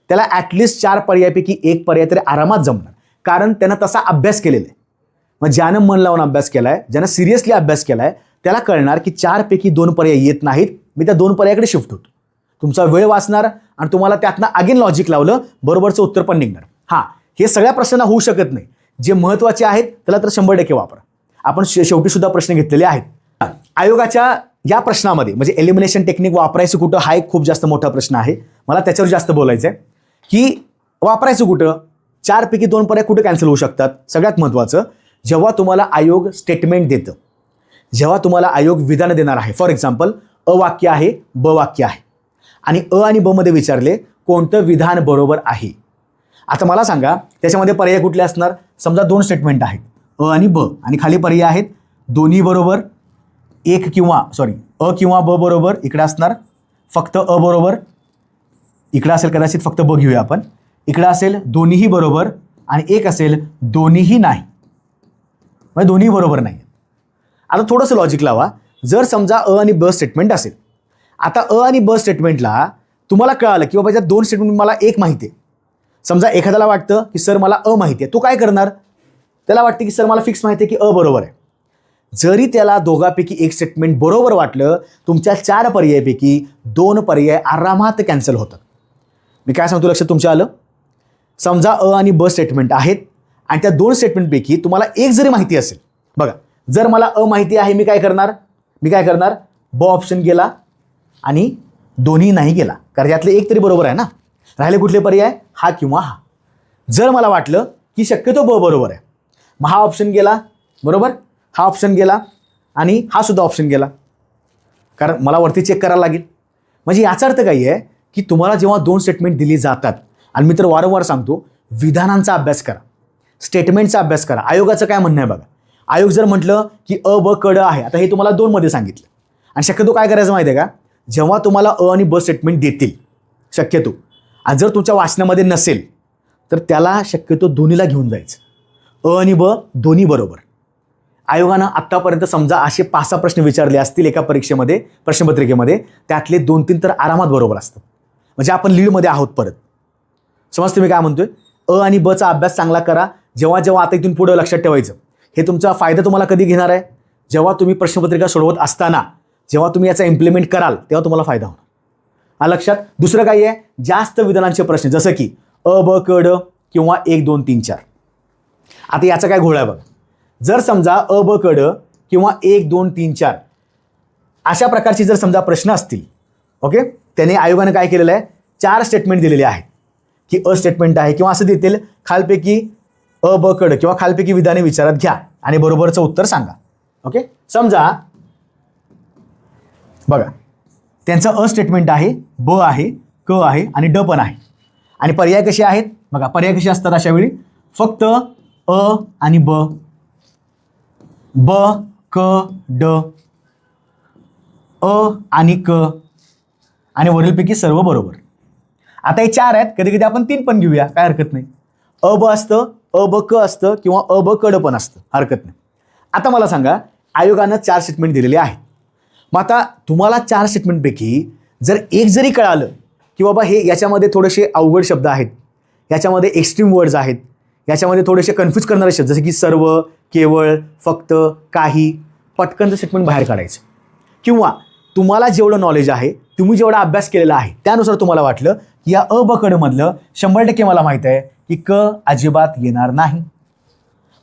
त्याला ॲटलिस्ट 4 पर्यायापैकी 1 पर्याय तरी आरामात जमणार, कारण त्यानं तसा अभ्यास केलेला आहे. मग ज्यानं मन लावून अभ्यास केला आहे, ज्यानं सिरियसली अभ्यास केला आहे, त्याला कळणार की 4 पैकी 2 पर्याय येत नाहीत, मी त्या 2 पर्यायाकडे शिफ्ट होतो. तुमचा वेळ वाचणार आणि तुम्हाला त्यातनं अगेन लॉजिक लावलं, बरोबरचं उत्तर पण निघणार. हां, हे सगळ्या प्रश्नांना होऊ शकत नाही. जे महत्त्वाचे आहेत त्याला तर 100% वापरा. आपण शेवटी सुद्धा प्रश्न घेतलेले आहेत. आयोगाच्या या प्रश्नामध्ये म्हणजे एलिमिनेशन टेक्निक वापरायचं कुठं हा एक खूप जास्त मोठा प्रश्न आहे. मला त्याच्यावर जास्त बोलायचं आहे की वापरायचं कुठं, 4 पैकी 2 पर्याय कुठं कॅन्सल होऊ शकतात. सगळ्यात महत्त्वाचं, जेव्हा तुम्हाला आयोग स्टेटमेंट देतं, जेव्हा तुम्हाला आयोग विधान देणार आहे. फॉर एक्झाम्पल, अ वाक्य आहे, ब वाक्य आहे आणि अ आणि ब मध्ये विचारले कोणतं विधान बरोबर आहे. आता मला सांगा त्याच्यामध्ये पर्याय कुठले असणार. समजा 2 स्टेटमेंट आहेत, अ आणि ब, आणि खाली पर्याय आहेत दोन्ही बरोबर, अ किंवा ब बरोबर, इकडे असणार फक्त अ बरोबर, इकडे असेल कदाचित फक्त ब घेऊया आपण, इकडे असेल दोन्हीही बरोबर आणि एक असेल दोन्हीही नाही, म्हणजे दोन्ही बरोबर नाही. आता थोडंसं लॉजिक लावा. जर समजा अ आणि ब स्टेटमेंट असेल, आता अ आणि ब स्टेटमेंटला तुम्हाला कळालं की बाबा याच्यात 2 स्टेटमेंट मला एक माहिती आहे. समजा एखाद्याला वाटतं की सर मला अ माहिती आहे, तो काय करणार, त्याला वाटतं की सर मला फिक्स माहिती आहे की अ बरोबर आहे. जरी त्याला दोघापैकी एक स्टेटमेंट बरोबर वाटलं, तुमच्या 4 पर्यायापैकी 2 पर्याय आरामात कॅन्सल होतात. मी काय सांगतो लक्षात तुमच्या आलं. समजा अ आणि ब स्टेटमेंट आहेत आणि त्या 2 स्टेटमेंटपैकी तुम्हाला एक जरी माहिती असेल, बघा जर मला अ माहिती आहे, मी काय करणार ब ऑप्शन गेला आणि दोन्ही नाही गेला, कारण यातले एक तरी बरोबर आहे ना. राहिले कुठले पर्याय, हा किंवा हा. जर मला वाटलं की शक्यतो ब बरोबर आहे, मग हा ऑप्शन गेला बरोबर, हा ऑप्शन गेला आणि हा सुद्धा ऑप्शन गेला, कारण मला वरती चेक करायला लागेल. म्हणजे याचा अर्थ काय आहे की तुम्हाला जेव्हा 2 स्टेटमेंट दिली जातात, आणि मी तर वारंवार सांगतो विधानांचा अभ्यास करा, स्टेटमेंटचा अभ्यास करा. आयोगाचं काय म्हणणं आहे बघा. आयोग जर म्हटलं की अ ब कड आहे, आता हे तुम्हाला 2 मध्ये सांगितलं, आणि शक्यतो काय करायचं माहिती आहे का, जेव्हा तुम्हाला अ आणि ब स्टेटमेंट देतील शक्यतो, आणि जर तुमच्या वाचनामध्ये नसेल तर त्याला शक्यतो दोन्हीला घेऊन जायचं. अ आणि ब दोन्ही बरोबर. आयोगानं आत्तापर्यंत समजा असे 5-6 प्रश्न विचारले असतील एका परीक्षेमध्ये, प्रश्नपत्रिकेमध्ये, त्यातले 2-3 तर आरामात बरोबर असतात. म्हणजे आपण लीडमध्ये आहोत परत. समजते मी काय म्हणतोय. अ आणि ब चा अभ्यास चांगला करा. जेव्हा जेव्हा आता इथून पुढे लक्षात ठेवायचं, हे तुमचा फायदा तुम्हाला कधी घेणार आहे, जेव्हा तुम्ही प्रश्नपत्रिका सोडवत असताना, जेव्हा तुम्ही याचा इम्प्लिमेंट कराल तेव्हा तुम्हाला फायदा होणार. हा लक्षात. दुसरं काही आहे, जास्त विधानांचे प्रश्न जसं की अ ब क ड किंवा 1 2 3 4. आता याचा काय घोळ आहे बघा. जर समजा अ ब क ड किंवा 1 2 3 4 अशा प्रकारचे जर समजा प्रश्न असतील, ओके, त्याने आयोगाने काय केलेलं आहे, 4 स्टेटमेंट दिलेले आहेत की अ स्टेटमेंट आहे, किंवा असं देतील खालपैकी अ ब क ड किंवा खालपैकी विधाने विचारात घ्या आणि बरोबरचं उत्तर सांगा. ओके, समजा बघा त्यांचं अ स्टेटमेंट आहे, ब आहे, क आहे आणि ड पण आहे, आणि पर्याय कसे आहेत बघा. पर्याय कसे असतात अशा वेळी, फक्त अ आणि ब, ब क ड, अ आणि क, आणि वरीलपैकी सर्व बरोबर. आता हे 4 आहेत, कधी कधी आपण 3 पण घेऊया, काय हरकत नाही. अ ब असतं, अ ब क असतं किंवा अ ब क ड पण असतं, हरकत नाही. आता मला सांगा आयोगानं 4 स्टेटमेंट दिलेले आहेत. मग आता तुम्हाला 4 स्टेटमेंटपैकी जर एक जरी कळालं की बाबा हे याच्यामध्ये थोडेसे अवघड शब्द आहेत, याच्यामध्ये एक्स्ट्रीम वर्ड्स आहेत, याच्यामध्ये थोडेसे कन्फ्यूज करणारे शब्द जसे की सर्व, केवळ, फक्त, काही, पटकनचं स्टेटमेंट बाहेर काढायचं. किंवा तुम्हाला जेवढं नॉलेज आहे, तुम्ही जेवढा अभ्यास केलेला आहे, त्यानुसार तुम्हाला वाटलं की या अ ब क ड मधलं 100% मला माहीत आहे की क अजिबात येणार नाही,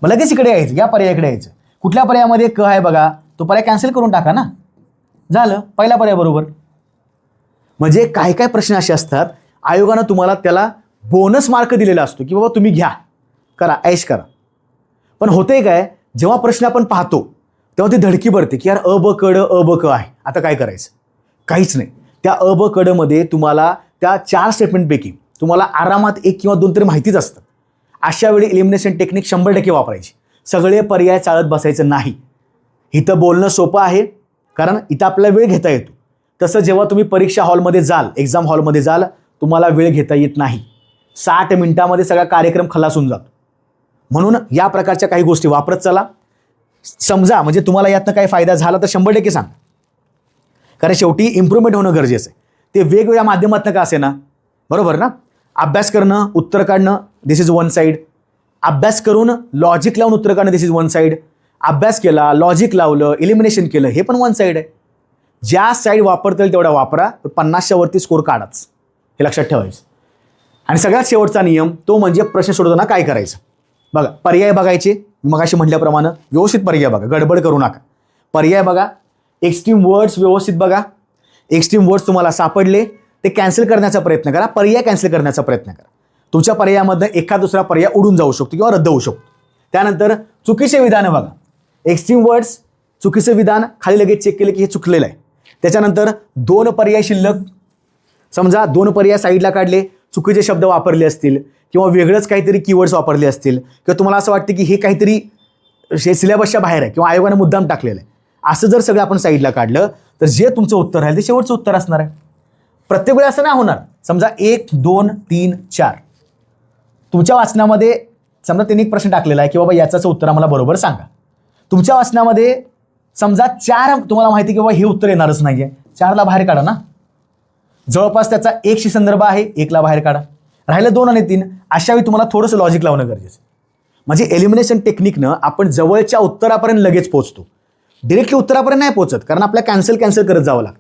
मग लगेच इकडे यायचं, या पर्यायाकडे यायचं. कुठल्या पर्यायामध्ये क आहे बघा, तो पर्याय कॅन्सल करून टाका ना, झालं, पहिला पर्याय बरोबर. म्हणजे काही काही प्रश्न असे असतात आयोगानं तुम्हाला त्याला बोनस मार्क दिलेला असतो की बाबा तुम्ही घ्या, करा, ऐश करा. पण होतंय काय, जेव्हा प्रश्न आपण पाहतो तेव्हा ती धडकी भरते की यार अ ब क ड अ ब क आहे, आता काय करायचं. काहीच नाही. त्या अ ब क ड मध्ये तुम्हाला त्या 4 स्टेटमेंटपैकी तुम्हाला आरामात 1 किंवा 2 तरी माहितीच असतं. अशा वेळी एलिमिनेशन टेक्निक 100% वापरायची. सगळे पर्याय चाळत बसायचं नाही. इथं बोलणं सोपं आहे कारण इथं आपल्याला वेळ घेता येतो. तसं जेव्हा तुम्ही परीक्षा हॉलमध्ये जाल, एक्झाम हॉलमध्ये जाल, तुम्हाला वेळ घेता येत नाही. 60 मिनिटामध्ये सगळा कार्यक्रम खलास होऊन जातो. म्हणून या प्रकारच्या काही गोष्टी वापरत चला. समजा म्हणजे तुम्हाला यातनं काही फायदा झाला तर 100% सांगा, कारण शेवटी इम्प्रूव्हमेंट होणं गरजेचं आहे. ते वेगवेगळ्या माध्यमातून का असे ना, बरोबर ना. अभ्यास करणं, उत्तर काढणं, दिस इज वन साईड. अभ्यास करून लॉजिक लावून उत्तर काढणं, दिस इज वन साईड. अभ्यास केला, लॉजिक लावलं, एलिमिनेशन केलं, हे पण वन साईड आहे. ज्या साईड वापरता येईल तेवढा वापरा, 50च्या वरती स्कोर काढाच, हे लक्षात ठेवायचं. आणि सगळ्यात शेवटचा नियम तो म्हणजे प्रश्न सोडवताना काय करायचं. बघा, पर्याय बघायचे, मगाशी म्हटल्याप्रमाणे व्यवस्थित पर्याय बघा, गडबड करू नका. पर्याय बघा, एक्स्ट्रीम वर्ड्स व्यवस्थित बघा. एक्स्ट्रीम वर्ड्स तुम्हाला सापडले ते कॅन्सल करण्याचा प्रयत्न करा, पर्याय कॅन्सल करण्याचा प्रयत्न करा. तुमच्या पर्यायामधनं एखाद दुसरा पर्याय उडून जाऊ शकतो किंवा रद्द होऊ शकतो. त्यानंतर चुकीचे विधानं बघा. एक्स्ट्रीम वर्ड्स, चुकीचं विधान खाली लगेच चेक केलं की हे चुकलेलं आहे. त्याच्यानंतर 2 पर्याय शिल्लक, समजा 2 पर्याय साईडला काढले, चुकीचे शब्द वापरले असतील किंवा वेगळंच काहीतरी कीवर्ड्स वापरले असतील किंवा तुम्हाला असं वाटतं की हे काहीतरी सिलेबसच्या बाहेर आहे किंवा आयोगाने मुद्दाम टाकलेलं आहे, असं जर सगळं आपण साईडला काढलं तर जे तुमचं उत्तर राहील ते शेवटचं उत्तर असणार आहे. प्रत्येक वेळी असं नाही होणार. समजा 1, 2, 3, 4 तुमच्या वाचनामध्ये समजा त्यांनी एक प्रश्न टाकलेला आहे की बाबा याचं उत्तर आम्हाला बरोबर सांगा. तुमच्या वाचनामध्ये समजा 4 तुम्हाला माहिती की बाबा हे उत्तर येणारच नाही आहे, 4ला बाहेर काढा ना. जवळपास त्याचा 1शी संदर्भ आहे, 1ला बाहेर काढा. राहिलं 2 आणि 3. अशा वेळी तुम्हाला थोडंसं लॉजिक लावणं गरजेचं. म्हणजे एलिमिनेशन टेक्निकनं आपण जवळच्या उत्तरापर्यंत लगेच पोहोचतो, डिरेक्टली उत्तरापर्यंत नाही पोहोचत, कारण आपल्याला कॅन्सल करत जावं लागतं.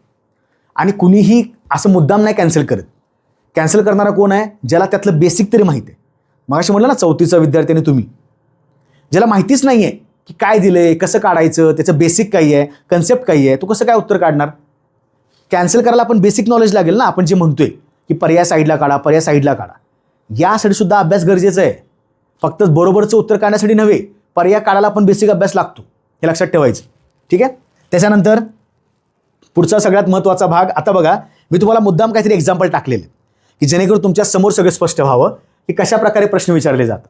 आणि कुणीही असं मुद्दाम नाही कॅन्सल करत. कॅन्सल करणारा कोण आहे, ज्याला त्यातलं बेसिक तरी माहिती आहे. मग अशी म्हटलं ना 4थीचा विद्यार्थी आणि तुम्ही, ज्याला माहितीच नाही आहे की काय दिलंय, कसं काढायचं, त्याचं बेसिक काय आहे, कन्सेप्ट काय आहे, तो कसं काय उत्तर काढणार. कॅन्सल करायला आपण बेसिक नॉलेज लागेल ना. आपण जे म्हणतोय की पर्याय साईडला काढा, पर्याय साईडला काढा, यासाठी सुद्धा अभ्यास गरजेचा आहे. फक्त बरोबरचं उत्तर काढण्यासाठी नव्हे, पर्याय काढायला पण बेसिक अभ्यास लागतो, हे लक्षात ठेवायचं. ठीक आहे. त्याच्यानंतर पुढचा सगळ्यात महत्त्वाचा भाग. आता बघा, मी तुम्हाला मुद्दाम काहीतरी एक्झाम्पल टाकलेले की जेणेकरून तुमच्या समोर सगळं स्पष्ट व्हावं की कशा प्रकारे प्रश्न विचारले जातात.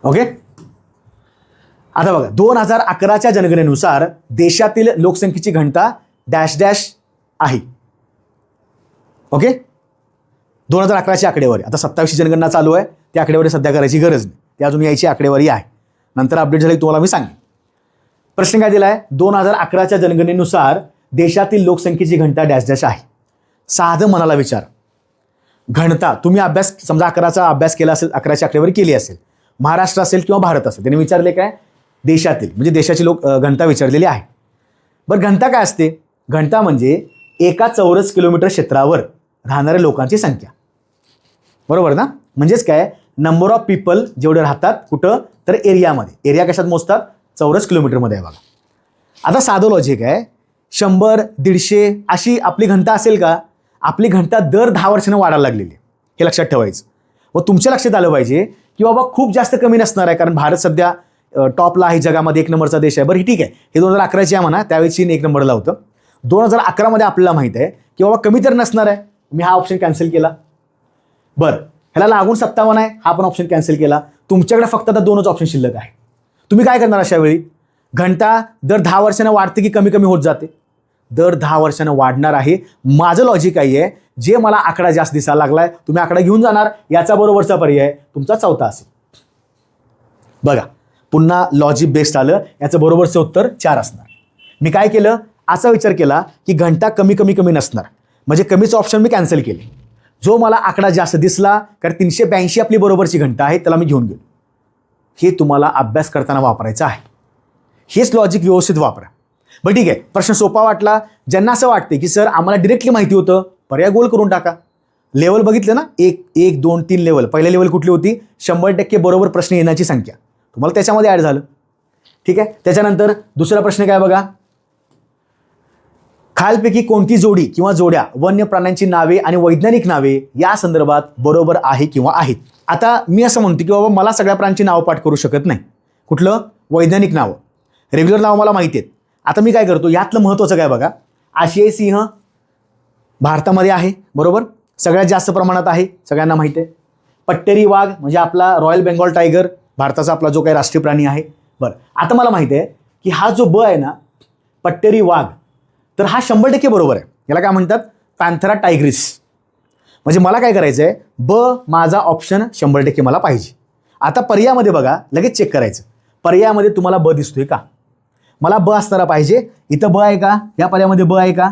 ओके. आता बघा, 2011च्या जनगणनेनुसार देशातील लोकसंख्येची घनता डॅश डॅश आहे. ओके. 2011ची आकडेवारी. आता 27ची जनगणना चालू आहे, त्या आकडेवारी सध्या करायची गरज नाही, ती अजून यायची आकडेवारी आहे, नंतर अपडेट झाली तुम्हाला मी सांगेन. प्रश्न काय दिला आहे, 2011च्या जनगणनेनुसार देशातील लोकसंख्येची घनता डॅश डॅश आहे. साधं मनाला विचार. घनता तुम्ही अभ्यास समजा 11चा अभ्यास केला असेल, 11ची आकडेवारी केली असेल, महाराष्ट्र असेल किंवा भारत असेल, त्यांनी विचारले काय, देशातील म्हणजे देशाची घनता विचारलेली आहे. बरं, घनता काय असते. घनता म्हणजे एका चौरस किलोमीटर क्षेत्रावर राहणाऱ्या लोकांची संख्या, बरोबर ना. म्हणजेच काय, नंबर ऑफ पीपल जेवढे राहतात कुठं, तर एरियामध्ये. एरिया कशात मोजतात, चौरस किलोमीटरमध्ये आहे बघा. आता साधं लॉजिक आहे, 100, 150 अशी आपली घनता असेल का. आपली घनता दर 10 वर्षांनी वाढायला लागलेली आहे, हे लक्षात ठेवायचं. व तुमच्या लक्षात आलं पाहिजे की बाबा खूप जास्त कमी नसणार आहे, कारण भारत सध्या टॉपला आहे, जगामध्ये 1 नंबरचा देश आहे. बरं ठीक आहे, हे 2011ची आहे म्हणा, त्यावेळी चीन 1 नंबरला होतं. 2011मध्ये आपल्याला माहिती आहे की बाबा कमी तर नसणार आहे, मी हा ऑप्शन कॅन्सल केला. बरं, ह्याला लागून 57 आहे, हा पण ऑप्शन कॅन्सल केला. तुमच्याकडे फक्त आता 2च ऑप्शन शिल्लक आहे. तुम्ही काय करणार अशा वेळी. घनता दर 10 वर्षांना वाढते की कमी कमी होत जाते, दर 10 वर्षांना वाढणार आहे. माझं लॉजिक आहे, जे मला आकडा जास्त दिसायला लागलाय तुम्ही आकडा घेऊन जाणार, याचा बरोबरचा पर्याय तुमचा 4था असेल. बघा, पुन्हा लॉजिक बेस्ड आलं, याचं बरोबरचं उत्तर 4 असणार. मी काय केलं, असा विचार केला की घनता कमी कमी कमी नसणार, म्हणजे कमीचं ऑप्शन मी कॅन्सल केले. जो मला आकडा जास्त दिसला, कारण 382 आपली बरोबरची घनता आहे, त्याला मी घेऊन गेलो. हे तुम्हाला अभ्यास करताना वापरायचं आहे. हेच लॉजिक व्यवस्थित वापरा. बरं ठीक आहे, प्रश्न सोपा वाटला. ज्यांना असं वाटते की सर आम्हाला डिरेक्टली माहिती होतं, पर्याय गोल करून टाका. लेवल बघितलं ना, 1, 1, 2, 3 लेवल. पहिल्या लेवल कुठली होती, 100% बरोबर प्रश्न येण्याची संख्या, तुम्हाला त्याच्यामध्ये ॲड झालं. ठीक आहे. त्याच्यानंतर दुसरा प्रश्न काय बघा, खालपैकी कोणती जोडी किंवा जोड्या वन्य प्राण्यांची नावे आणि वैज्ञानिक नावे या संदर्भात बरोबर आहे किंवा आहेत. आता मी असं म्हणतो की बाबा मला सगळ्या प्राण्यांची नावं पाठ करू शकत नाही. कुठलं, वैज्ञानिक नावं, रेग्युलर नावं मला माहिती आहेत. आता मी काय करतो, यातलं महत्त्वाचं काय बघा, आशियाई सिंह भारतामध्ये आहे, बरोबर, सगळ्यात जास्त प्रमाणात आहे, सगळ्यांना माहिती आहे. पट्टेरी वाघ म्हणजे आपला रॉयल बेंगॉल टायगर, भारताचा आपला जो काही राष्ट्रीय प्राणी आहे. बरं, आता मला माहिती आहे की हा जो ब आहे ना, पट्टेरी वाघ, तर हा 100% बरोबर आहे. याला काय म्हणतात, पॅन्थेरा टायग्रिस. म्हणजे मला काय करायचं आहे, ब माझा ऑप्शन 100% मला पाहिजे. आता पर्यायामध्ये बघा, लगेच चेक करायचं, पर्यायामध्ये तुम्हाला ब दिसतोय का. मला ब असणारा पाहिजे. इथं ब आहे का, या पर्यायामध्ये ब आहे का,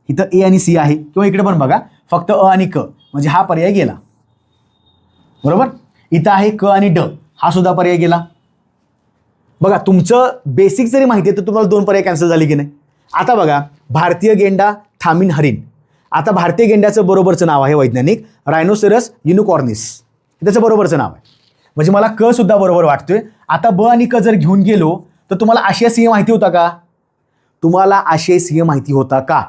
इथं ए आणि सी आहे, किंवा इकडे पण बघा फक्त अ आणि क, म्हणजे हा पर्याय गेला, बरोबर. इथं आहे क आणि ड, हा सुद्धा पर्याय गेला. बघा, तुमचं बेसिक जरी माहिती आहे तर तुम्हाला 2 पर्याय कॅन्सल झाले की नाही. आता बघा, भारतीय गेंडा थामिन हरिण. आता भारतीय गेंड्याचं बरोबरचं नाव आहे वैज्ञानिक रायनोसेरस युनिकॉर्निस, त्याचं बरोबरचं नाव आहे. म्हणजे मला क सुद्धा बरोबर वाटतोय. आता ब आणि क जर घेऊन गेलो तर तुम्हाला आशिया सिंह माहिती होता का? तुम्हाला आशियाई सिंह माहिती होता का?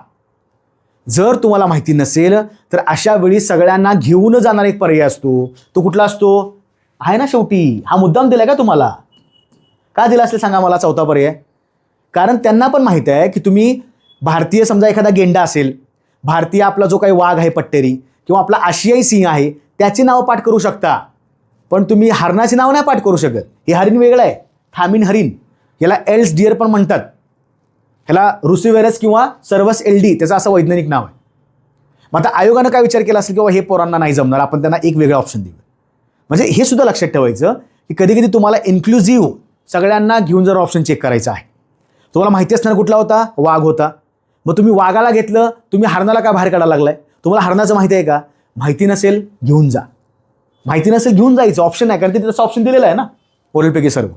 जर तुम्हाला माहिती नसेल तर अशा वेळी सगळ्यांना घेऊन जाणारा एक पर्याय असतो. तो कुठला असतो? आहे ना शेवटी. हा मुद्दाम दिलाय का तुम्हाला? का दिला असेल सांगा मला चौथा पर्याय? कारण त्यांना पण माहिती आहे की तुम्ही भारतीय समजा एखादा गेंडा असेल, भारतीय आपला जो काही वाघ आहे पट्टेरी किंवा आपला आशियाई सिंह आहे त्याची नावं पाठ करू शकता, पण तुम्ही हरणाची नाव नाही पाठ करू शकत. हे हरिण वेगळं आहे, थामिन हरिण. याला एल्स डिअर पण म्हणतात. ह्याला रुसिवेरस किंवा सर्वस एल्डी त्याचं असं वैज्ञानिक नाव आहे. मग आता आयोगानं काय विचार केला असेल की हे पोरांना नाही जमणार, आपण त्यांना एक वेगळं ऑप्शन देऊ. म्हणजे हे सुद्धा लक्षात ठेवायचं की कधी कधी तुम्हाला इन्क्लुझिव्ह सगळ्यांना घेऊन जर ऑप्शन चेक करायचा आहे. तुम्हाला माहिती असणार कुठला होता? वाघ होता. मग तुम्ही वाघाला घेतलं, तुम्ही हरणाला का बाहेर काढायला लागलाय? तुम्हाला हरणाचं माहिती आहे का? माहिती नसेल घेऊन जा. माहिती नसेल घेऊन जायचं ऑप्शन आहे, कारण ते तसं ऑप्शन दिलेलं आहे ना वरीलपैकी सर्व.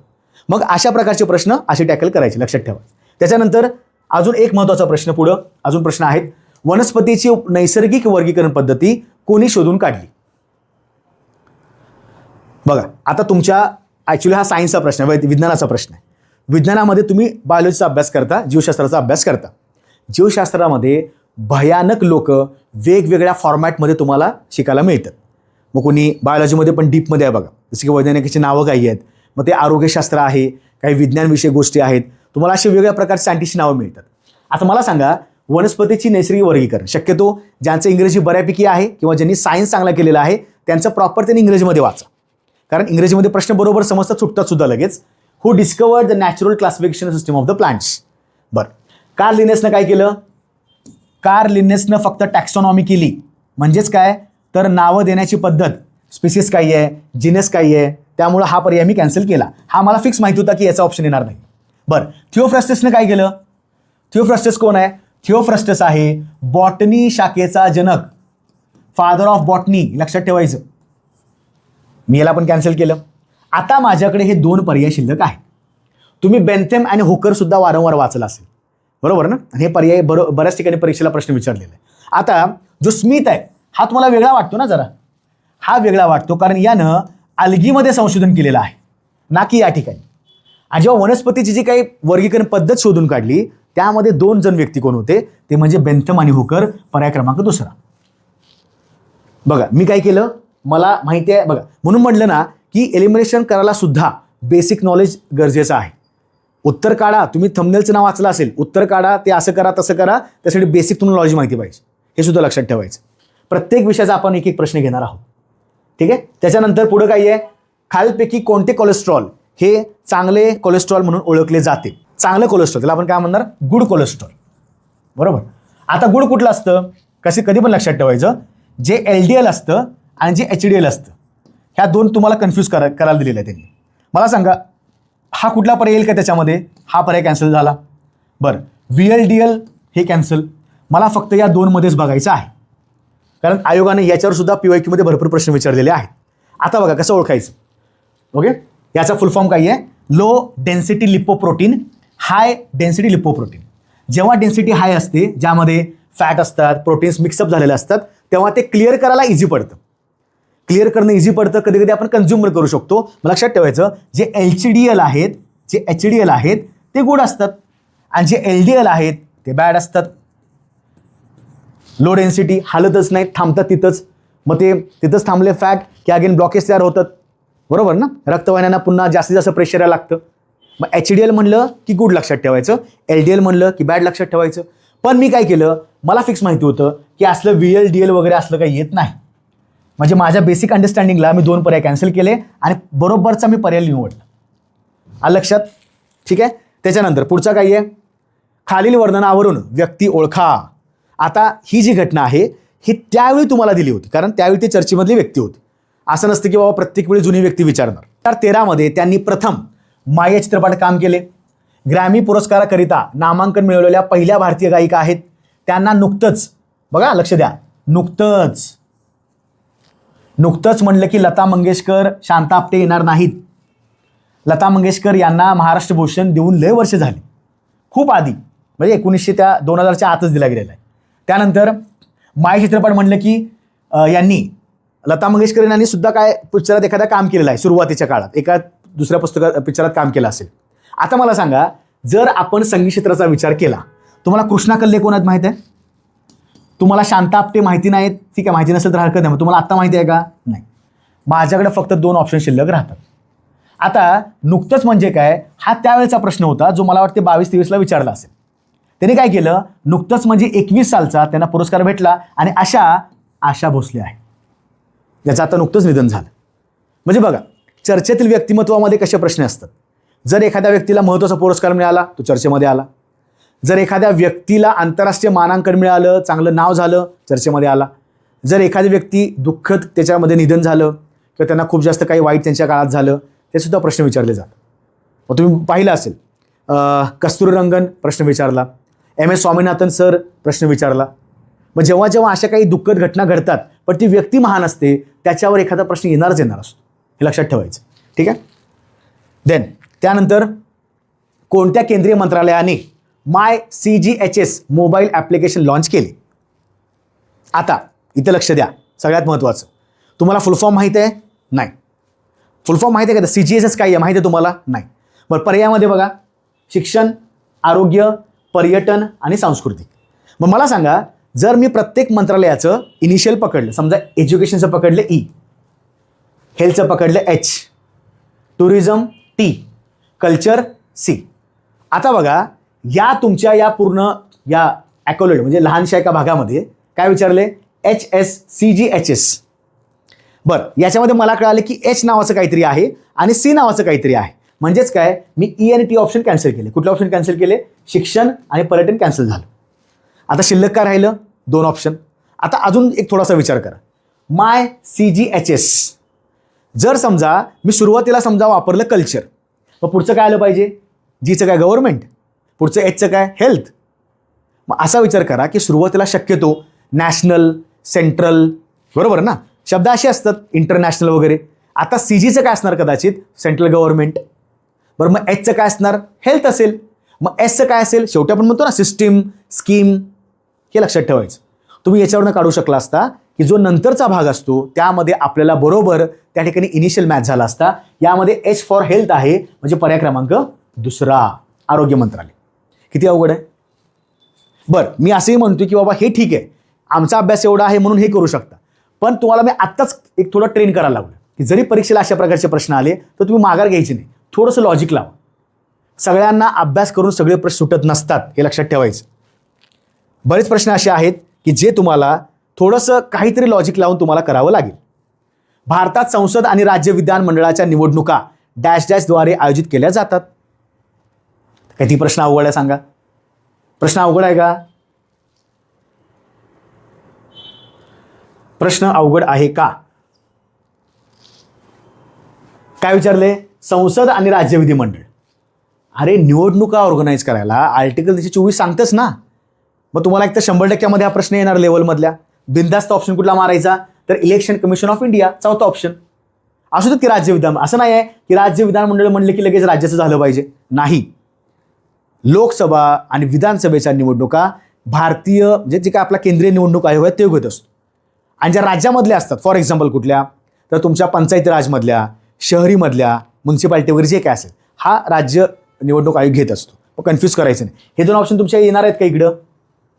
मग अशा प्रकारचे प्रश्न असे टॅकल करायचे, लक्षात ठेवा. त्याच्यानंतर अजून एक महत्त्वाचा प्रश्न पुढं अजून प्रश्न आहेत. वनस्पतीची नैसर्गिक वर्गीकरण पद्धती कोणी शोधून काढली? बघा आता तुमच्या ॲक्च्युली हा सायन्सचा प्रश्न आहे, विज्ञानाचा प्रश्न आहे. विज्ञानामध्ये तुम्ही बायोलॉजीचा अभ्यास करता, जीवशास्त्राचा अभ्यास करता. जीवशास्त्रामध्ये भयानक लोक वेगवेगळ्या फॉर्मॅटमध्ये तुम्हाला शिकायला मिळतात. मग कोणी बायोलॉजीमध्ये पण डीपमध्ये आहे बघा, जसं की वैज्ञानिकाची नावं काही आहेत, मग ते आरोग्यशास्त्र आहे, काही विज्ञानविषयक गोष्टी आहेत. तुम्हाला अशी वेगवेगळ्या प्रकारची सायंटिस्टची नावं मिळतात. आता मला सांगा, वनस्पतीची नैसर्गिक वर्गीकरण शक्यतो ज्यांचं इंग्रजी बऱ्यापैकी आहे किंवा ज्यांनी सायन्स चांगला केलेला आहे त्यांचं प्रॉपर त्यांनी इंग्रजीमध्ये वाचा, कारण इंग्रजीमध्ये प्रश्न बरोबर समजतात, सुटतात सुद्धा लगेच. Who discovered the natural classification system of the plants. बरं, कार्ल लिन्नेसनं काय केलं? कार्ल लिन्नेसनं फक्त टॅक्सॉनॉमी केली. म्हणजेच काय तर नावं देण्याची पद्धत, स्पीसीस काही आहे, जिनस काही आहे, त्यामुळं हा पर्याय मी कॅन्सल केला. हा मला फिक्स माहिती होता की याचा ऑप्शन येणार नाही. बरं, थिओफ्रस्टसनं काय केलं? थिओफ्रस्टस कोण आहे? थिओफ्रस्टस आहे बॉटनी शाखेचा जनक, फादर ऑफ बॉटनी, लक्षात ठेवायचं. मी याला पण कॅन्सल केलं. आता माझ्याकडे हे दोन पर्याय शिल्लक आहेत. तुम्ही बेंथम आणि हुकर सुद्धा वारंवार वाचला असेल, बरोबर ना? आणि हे पर्याय बऱ्याच ठिकाणी परीक्षेला प्रश्न विचारलेला आहे. आता जो स्मिथ आहे हा तुम्हाला वेगळा वाटतो ना? जरा हा वेगळा वाटतो कारण यानं अल्गीमध्ये संशोधन केलेलं आहे ना की या ठिकाणी. आणि जेव्हा वनस्पतीची जी काही वर्गीकरण पद्धत शोधून काढली त्यामध्ये दोन जण व्यक्ती कोण होते? ते म्हणजे बेंथम आणि हुकर. पर्याय क्रमांक दुसरा. बघा मी काय केलं, मला माहिती आहे बघा, म्हणून म्हटलं ना की एलिमिनेशन करायला सुद्धा बेसिक नॉलेज गरजेचं आहे. उत्तर काढा, तुम्ही थंबनेलचं नाव वाचलं असेल, उत्तर काढा, ते असं करा तसं करा, त्यासाठी बेसिक तुम्हाला नॉलेज माहिती पाहिजे, हे सुद्धा लक्षात ठेवायचं. प्रत्येक विषयाचा आपण एक एक प्रश्न घेणार आहोत, ठीक आहे. त्याच्यानंतर पुढं काय आहे? खालपैकी कोणते कोलेस्ट्रॉल हे चांगले कोलेस्ट्रॉल म्हणून ओळखले जाते? चांगलं कोलेस्ट्रॉल त्याला आपण काय म्हणणार? गुड कोलेस्ट्रॉल, बरोबर. आता गुड कुठलं असतं? कधी पण लक्षात ठेवायचं, जे LDL असतं आणि जे HDL असतं, ह्या दोन तुम्हाला कन्फ्यूज करायला दिलेलं आहे त्यांनी. मला सांगा हा कुठला पर्याय येईल का त्याच्यामध्ये? हा पर्याय कॅन्सल झाला. बरं, VLDL हे कॅन्सल. मला फक्त या दोनमध्येच बघायचं आहे, कारण आयोगाने याच्यावर सुद्धा PYQ मध्ये भरपूर प्रश्न विचारलेले आहेत. आता बघा कसं ओळखायचं. ओके, याचा फुल फॉर्म काय आहे? Low density lipoprotein, high density lipoprotein. जेव्हा डेन्सिटी हाय असते, ज्यामध्ये फॅट असतात, प्रोटीन्स मिक्सअप झालेले असतात, तेव्हा ते क्लिअर करायला इझी पडतं. क्लिअर करणं इझी पडतं, कधी कधी आपण कन्झ्युमर करू शकतो. लक्षात ठेवायचं, जे HDL आहेत, जे HDL आहेत ते गुड असतात आणि जे LDL आहेत ते बॅड असतात. लो डेन्सिटी हालतच नाही, थांबतात तिथंच. मग ते तिथंच थांबले फॅट की अगेन ब्लॉकेज तयार होतात, बरोबर ना? रक्तवाहिन्यांना पुन्हा जास्तीत जास्त प्रेशर यायला लागतं. मग HDL म्हणलं की गुड लक्षात ठेवायचं, LDL म्हणलं की बॅड लक्षात ठेवायचं. पण मी काय केलं, मला फिक्स माहिती होतं की असलं VLDL वगैरे असलं काही येत नाही. म्हणजे माझ्या बेसिक अंडरस्टँडिंगला मी दोन पर्याय कॅन्सल केले आणि बरोबरचा मी पर्याय निवडला. आलं लक्षात? ठीक आहे. त्याच्यानंतर पुढचा काय आहे? खालील वर्णनावरून व्यक्ती ओळखा. आता ही जी घटना आहे ही त्यावेळी तुम्हाला दिली होती, कारण त्यावेळी ती चर्चेमधली व्यक्ती होती. असं नसतं की बाबा प्रत्येक वेळी जुनी व्यक्ती विचारणार. 2013 त्यांनी प्रथम माया चित्रपटात काम केले. ग्रॅमी पुरस्काराकरिता नामांकन मिळवलेल्या पहिल्या भारतीय गायिका आहेत. त्यांना नुकतंच, बघा लक्ष द्या, नुकतंच म्हणलं की लता मंगेशकर, शांता आपटे येणार नाहीत. लता मंगेशकर यांना महाराष्ट्र भूषण देऊन लय वर्ष झाली, खूप आधी, म्हणजे 2000च्या आतच दिला गेलेला आहे. त्यानंतर माय चित्रपट म्हणलं की यांनी लता मंगेशकर यांनी सुद्धा काय पिक्चरात एखादा काम केलेलं आहे सुरुवातीच्या काळात, एका दुसऱ्या पिक्चरात काम केलं असेल. आता मला सांगा, जर आपण संगीत क्षेत्राचा विचार केला, तुम्हाला कृष्णा कल्ले कोण आहेत माहीत आहे? तुम्हाला शांता आपटे माहिती नाहीत, ठीक आहे, माहिती नसेल तर हरकत नाही. तुम्हाला आत्ता माहिती आहे का? नाही. माझ्याकडे फक्त 2 ऑप्शन शिल्लक राहतात. आता नुकतंच म्हणजे काय, हा त्यावेळेचा प्रश्न होता जो मला वाटते 22-23ला विचारला असेल. त्याने काय केलं, नुकतंच म्हणजे 21 सालचा त्यांना पुरस्कार भेटला आणि आशा भोसले आहे, ज्याचं आता नुकतंच निधन झालं. म्हणजे बघा, चर्चेतील व्यक्तिमत्वामध्ये कसे प्रश्न असतात. जर एखाद्या व्यक्तीला महत्त्वाचा पुरस्कार मिळाला, तो चर्चेमध्ये आला. जर एखाद्या व्यक्तीला आंतरराष्ट्रीय मानांकन मिळालं, चांगलं नाव झालं, चर्चेमध्ये आला. जर एखादी व्यक्ती दुःखद त्याच्यामध्ये निधन झालं किंवा त्यांना खूप जास्त काही वाईट त्यांच्या काळात झालं, ते सुद्धा प्रश्न विचारले जातात. मग तुम्ही पाहिलं असेल, कस्तुरीरंगन प्रश्न विचारला, MS स्वामीनाथन सर प्रश्न विचारला. मग जेव्हा जेव्हा अशा काही दुःखद घटना घडतात, पण ती व्यक्ती महान असते, त्याच्यावर एखादा प्रश्न येणार असतो. हे लक्षात ठेवायचं, ठीक आहे. देन त्यानंतर कोणत्या केंद्रीय मंत्रालयाने MyCGHS मोबाईल ॲप्लिकेशन लॉन्च केले? आता इथं लक्ष द्या, सगळ्यात महत्त्वाचं. तुम्हाला फुल फॉर्म माहिती आहे? नाही. फुल फॉर्म माहिती आहे का? CGHS काय आहे माहिती आहे तुम्हाला? नाही. बरं, पर्यायामध्ये बघा, शिक्षण, आरोग्य, पर्यटन आणि सांस्कृतिक. मग मला सांगा, जर मी प्रत्येक मंत्रालयाचं इनिशियल पकडलं, समजा एज्युकेशनचं पकडलं E, हेल्थचं पकडलं H, tourism T, culture C. आता बघा, या तुमच्या या पूर्ण या ॲकोलेट म्हणजे लहानशा एका भागामध्ये काय विचारले? HSCGHS. बरं, याच्यामध्ये मला कळालं की H नावाचं काहीतरी आहे आणि C नावाचं काहीतरी आहे. म्हणजेच काय, मी E आणि T ऑप्शन कॅन्सल केले. कुठले ऑप्शन कॅन्सल केले? शिक्षण आणि पर्यटन कॅन्सल झालं. आता शिल्लक काय राहिलं? 2 ऑप्शन. आता अजून एक थोडासा विचार करा. MyCGHS. जर समजा मी सुरुवातीला समजा वापरलं कल्चर, मग पुढचं काय आलं पाहिजे? Gचं काय? गव्हर्नमेंट. पुढचं Hचं काय? हेल्थ. मग असा विचार करा की सुरुवातीला शक्यतो नॅशनल, सेंट्रल, बरोबर ना, शब्द असे असतात, इंटरनॅशनल वगैरे. आता CGचं काय असणार? कदाचित सेंट्रल गव्हर्नमेंट. बरं, मग Hचं काय असणार? हेल्थ असेल. मग Sचं काय असेल? शेवटी आपण म्हणतो ना सिस्टीम, स्कीम. हे लक्षात ठेवायचं. तुम्ही याच्यावरनं काढू शकला असता की जो नंतरचा भाग असतो त्यामध्ये आपल्याला बरोबर त्या ठिकाणी इनिशियल मॅच झाला असता. यामध्ये H फॉर हेल्थ आहे, म्हणजे पर्याय क्रमांक 2, आरोग्य मंत्रालय. किती अवघड आहे? बरं, मी असंही म्हणतो की बाबा हे ठीक आहे, आमचा अभ्यास एवढा आहे म्हणून हे करू शकता. पण तुम्हाला मी आत्ताच एक थोडं ट्रेन करायला लागलो की जरी परीक्षेला अशा प्रकारचे प्रश्न आले तर तुम्ही माघार घ्यायची नाही, थोडंसं लॉजिक लावा. सगळ्यांना अभ्यास करून सगळे प्रश्न सुटत नसतात, हे लक्षात ठेवायचं. बरेच प्रश्न असे आहेत की जे तुम्हाला थोडंसं काहीतरी लॉजिक लावून तुम्हाला करावं लागेल. भारतात संसद आणि राज्य विधानमंडळाच्या निवडणुका _द्वारे आयोजित केल्या जातात. किती प्रश्न अवघड आहे सांगा? प्रश्न अवघड आहे का? प्रश्न अवघड आहे का? काय विचारले? संसद आणि राज्य विधिमंडळ. अरे, निवडणुका ऑर्गनाईज करायला आर्टिकल 324 सांगतेच ना. मग तुम्हाला एक तर 100% हा प्रश्न येणार लेवलमधल्या. बिनधास्त ऑप्शन कुठला मारायचा? तर इलेक्शन कमिशन ऑफ इंडिया, 4था ऑप्शन. असू देत की राज्य विधान, असं नाही आहे की राज्य विधानमंडळ म्हणले की लगेच राज्याचं झालं पाहिजे, नाही. लोकसभा आणि विधानसभेच्या निवडणुका भारतीय म्हणजे जे काय आपला केंद्रीय निवडणूक आयोग आहे ते घेत असतो. आणि ज्या राज्यामधल्या असतात, फॉर एक्झाम्पल कुठल्या, तर तुमच्या पंचायती राजमधल्या, शहरीमधल्या, म्युन्सिपाल्टी वगैरे जे काय असेल, हा राज्य निवडणूक आयोग घेत असतो. मग कन्फ्यूज करायचं नाही. हे 2 ऑप्शन तुमच्या येणार आहेत का इकडं?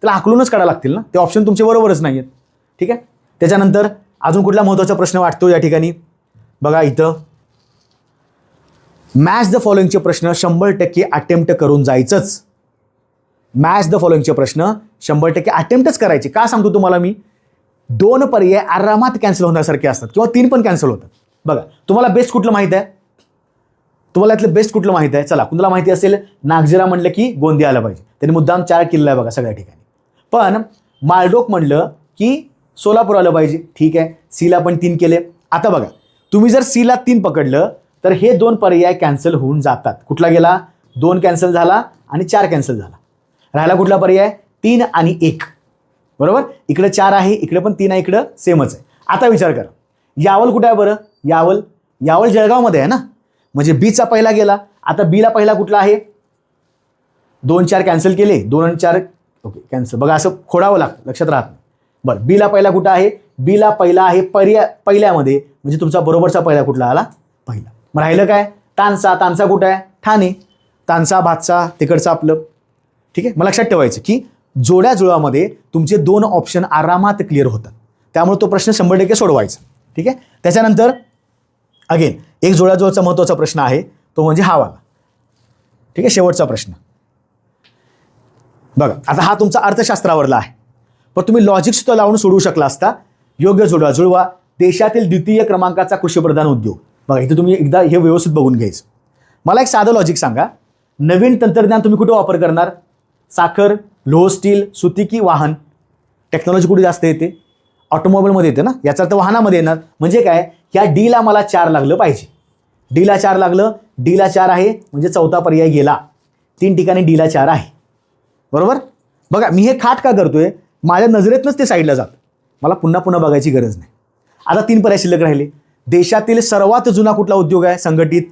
त्याला हाकलूनच काढायला लागतील ना, ते ऑप्शन तुमचे बरोबरच नाही आहेत, ठीक आहे. त्याच्यानंतर अजून कुठला महत्त्वाचा प्रश्न वाटतो या ठिकाणी? बघा इथं मॅच द फॉलोइंगचे प्रश्न 100% अटेम्प्ट करून जायचंच. मॅच द फॉलोइंगचे प्रश्न 100% अटेम्प्टच करायचे. का सांगतो तुम्हाला मी? 2 पर्याय आरामात कॅन्सल होण्यासारखे असतात किंवा 3 पण कॅन्सल होतात. बघा, तुम्हाला बेस्ट कुठलं माहीत आहे? तुम्हाला यातलं बेस्ट कुठलं माहीत आहे? चला, कुणाला माहिती असेल, नागझिरा म्हणलं की गोंदिया आलं पाहिजे, त्यांनी मुद्दाम 4 किल्ला आहे बघा सगळ्या ठिकाणी. पण मालडोक म्हणलं की सोलापूर आलं पाहिजे, ठीक आहे. सीला पण 3 केले. आता बघा, तुम्ही जर सीला 3 पकडलं तर हे 2 पर्याय कॅन्सल होऊन जातात. कुठला गेला? 2 कॅन्सल झाला आणि 4 कॅन्सल झाला. राहिला कुठला पर्याय? 3 आणि 1, बरोबर. इकडे 4 आहे, इकडे पण 3 आहे, इकडं सेमच आहे. आता विचार करा, यावल कुठं आहे बरं? यावल जळगावमध्ये आहे ना, म्हणजे बीचा पहिला गेला. आता बीला पहिला कुठला आहे? 2 4 कॅन्सल केले, 2 आणि 4 ओके कॅन्सल. बघा असं खोडावं लागतं, लक्षात राहत नाही. बरं बीला पहिला कुठं आहे, बीला पहिला आहे पहिल्यामध्ये, म्हणजे तुमचा बरोबरचा पहिला कुठला आला, पहिला. मग राहिलं काय, तानसा. तानसा कुठं आहे, ठाणे. तानसा भातसा तिकडचं आपलं. ठीक आहे. मग लक्षात ठेवायचं की जोड्या जुळवामध्ये तुमचे 2 ऑप्शन आरामात क्लिअर होतात. त्यामुळे तो प्रश्न 100% सोडवायचा. ठीक आहे. त्याच्यानंतर अगेन एक जोड्याजुळवाचा महत्त्वाचा प्रश्न आहे, तो म्हणजे हा वाला. ठीक आहे. शेवटचा प्रश्न बघा. आता हा तुमचा अर्थशास्त्रावरला आहे, पण तुम्ही लॉजिक सुद्धा लावून सोडवू शकला असता. योग्य जोडा जुळवा. देशातील द्वितीय क्रमांकाचा कृषीप्रधान उद्योग. बघा इथे तुम्ही एकदा हे व्यवस्थित बघून घ्यायचं. मला एक साधं लॉजिक सांगा, नवीन तंत्रज्ञान तुम्ही कुठे वापर करणार, साखर, लोह स्टील, सुती की वाहन. टेक्नॉलॉजी कुठे जास्त येते, ऑटोमोबाईलमध्ये येते ना. याचा अर्थ वाहनामध्ये येणार. म्हणजे काय, ह्या डीला मला 4 लागलं पाहिजे. डीला 4 लागलं, डीला 4 आहे म्हणजे चौथा पर्याय गेला. 3 ठिकाणी डीला 4 आहे. बरोबर. बघा मी हे खाट का करतोय, माझ्या नजरेतनंच ते साईडला जात, मला पुन्हा पुन्हा बघायची गरज नाही. आता 3 पर्याय शिल्लक राहिले. देशातील सर्वात जुना कुठला उद्योग आहे संघटित,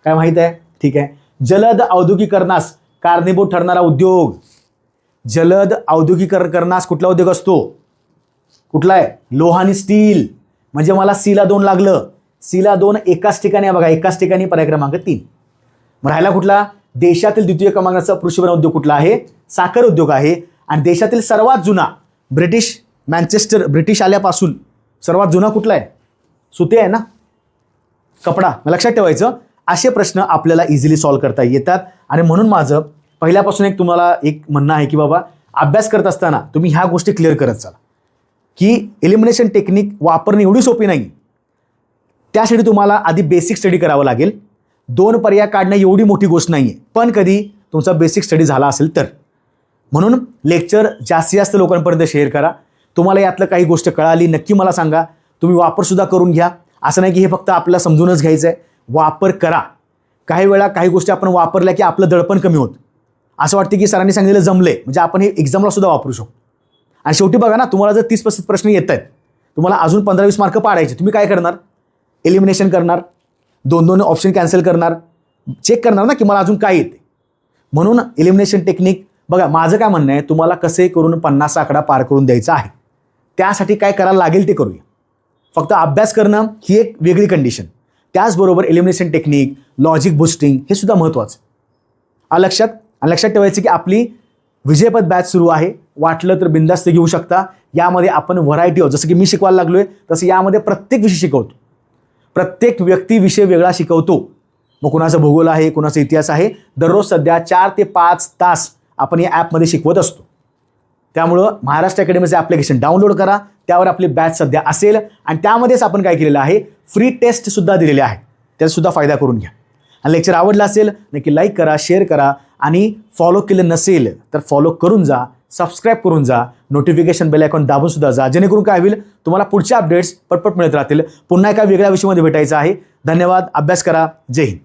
काय माहित आहे. ठीक आहे. जलद औद्योगिकरणास कारणीभूत ठरणारा उद्योग. जलद औद्योगिकरणास कुठला उद्योग असतो, कुठला आहे, लोह आणि स्टील. म्हणजे मला सीला 2 लागलं. सीला 2 एकाच ठिकाणी आहे बघा, एकाच ठिकाणी पर्याय क्रमांक 3. मग राहिला कुठला, देशातील द्वितीय क्रमांकाचा कृषीप्रधान उद्योग कुठला आहे, साखर उद्योग आहे. आणि देशातील सर्वात जुना ब्रिटिश आल्यापासून सर्वात जुना कुठला आहे, सुते आहे ना, कपडा. लक्षात ठेवायचं. असे प्रश्न आपल्याला इझिली सॉल्व्ह करता येतात. आणि म्हणून माझं पहिल्यापासून तुम्हाला एक म्हणणं आहे की बाबा अभ्यास करत असताना तुम्ही ह्या गोष्टी क्लिअर करत चाला की एलिमिनेशन टेक्निक वापरणं एवढी सोपी नाही. त्यासाठी तुम्हाला आधी बेसिक स्टडी करावं लागेल. 2 पर्याय काढणं एवढी मोठी गोष्ट नाही आहे, पण कधी तुमचा बेसिक स्टडी झाला असेल तर. म्हणून लेक्चर जास्तीत जास्त लोकांपर्यंत शेअर करा. तुम्हाला यातलं काही गोष्ट कळाली नक्की मला सांगा. तुम्ही वापरसुद्धा करून घ्या. असं नाही की हे फक्त आपल्याला समजूनच घ्यायचं आहे, वापर करा. काही वेळा काही गोष्टी आपण वापरल्या की आपलं दडपण कमी होतं. असं वाटतं की सरांनी सांगितलं जमले म्हणजे आपण हे एक्झामला सुद्धा वापरू शकतो. आणि शेवटी बघा ना, तुम्हाला जर 30-35 प्रश्न येत आहेत, तुम्हाला अजून 15-20 मार्क पाडायचे, तुम्ही काय करणार, एलिमिनेशन करणार, 2-2 ऑप्शन कॅन्सल करणार, चेक करणार ना की मला अजून काय येते. म्हणून एलिमिनेशन टेक्निक बघा. माझं काय म्हणणं आहे, तुम्हाला कसे करून 50 आकडा पार करून द्यायचा आहे. त्यासाठी काय करायला लागेल ते करूया. फक्त अभ्यास करणं ही एक वेगळी कंडिशन. त्याचबरोबर एलिमिनेशन टेक्निक, लॉजिक बुस्टिंग हे सुद्धा महत्त्वाचं. लक्षात ठेवायचं की आपली विजयपथ बॅच सुरू आहे. वाटलं तर बिंदास्त घेऊ शकता. यामध्ये आपण व्हरायटी जसं की मी शिकवायला लागलोय तसं यामध्ये प्रत्येक विषय शिकवतो. प्रत्येक व्यक्ती विषय वेगळा शिकवतो. मग कुणाचा भूगोल आहे, कुणाचा इतिहास आहे. दररोज सध्या 4 ते 5 तास आपण या ॲपमध्ये शिकवत असतो. त्यामुळं महाराष्ट्र अकॅडमीचं ॲप्लिकेशन डाउनलोड करा. त्यावर आपली बॅच सध्या असेल आणि त्यामध्येच आपण काय केलेलं आहे, फ्री टेस्टसुद्धा दिलेले आहे. त्याचासुद्धा फायदा करून घ्या. आणि लेक्चर आवडलं असेल नक्की लाईक करा, शेअर करा आणि फॉलो केलं नसेल तर फॉलो करून जा, सबस्क्राईब करून जा, नोटिफिकेशन बेल आयकॉन दाबून सुद्धा जा. जेणेकरून काय होईल, तुम्हाला पुढच्या अपडेट्स पटपट मिळत राहतील. पुन्हा एका वेगळ्या विषयामध्ये भेटायचं आहे. धन्यवाद. अभ्यास करा. जय हिंद.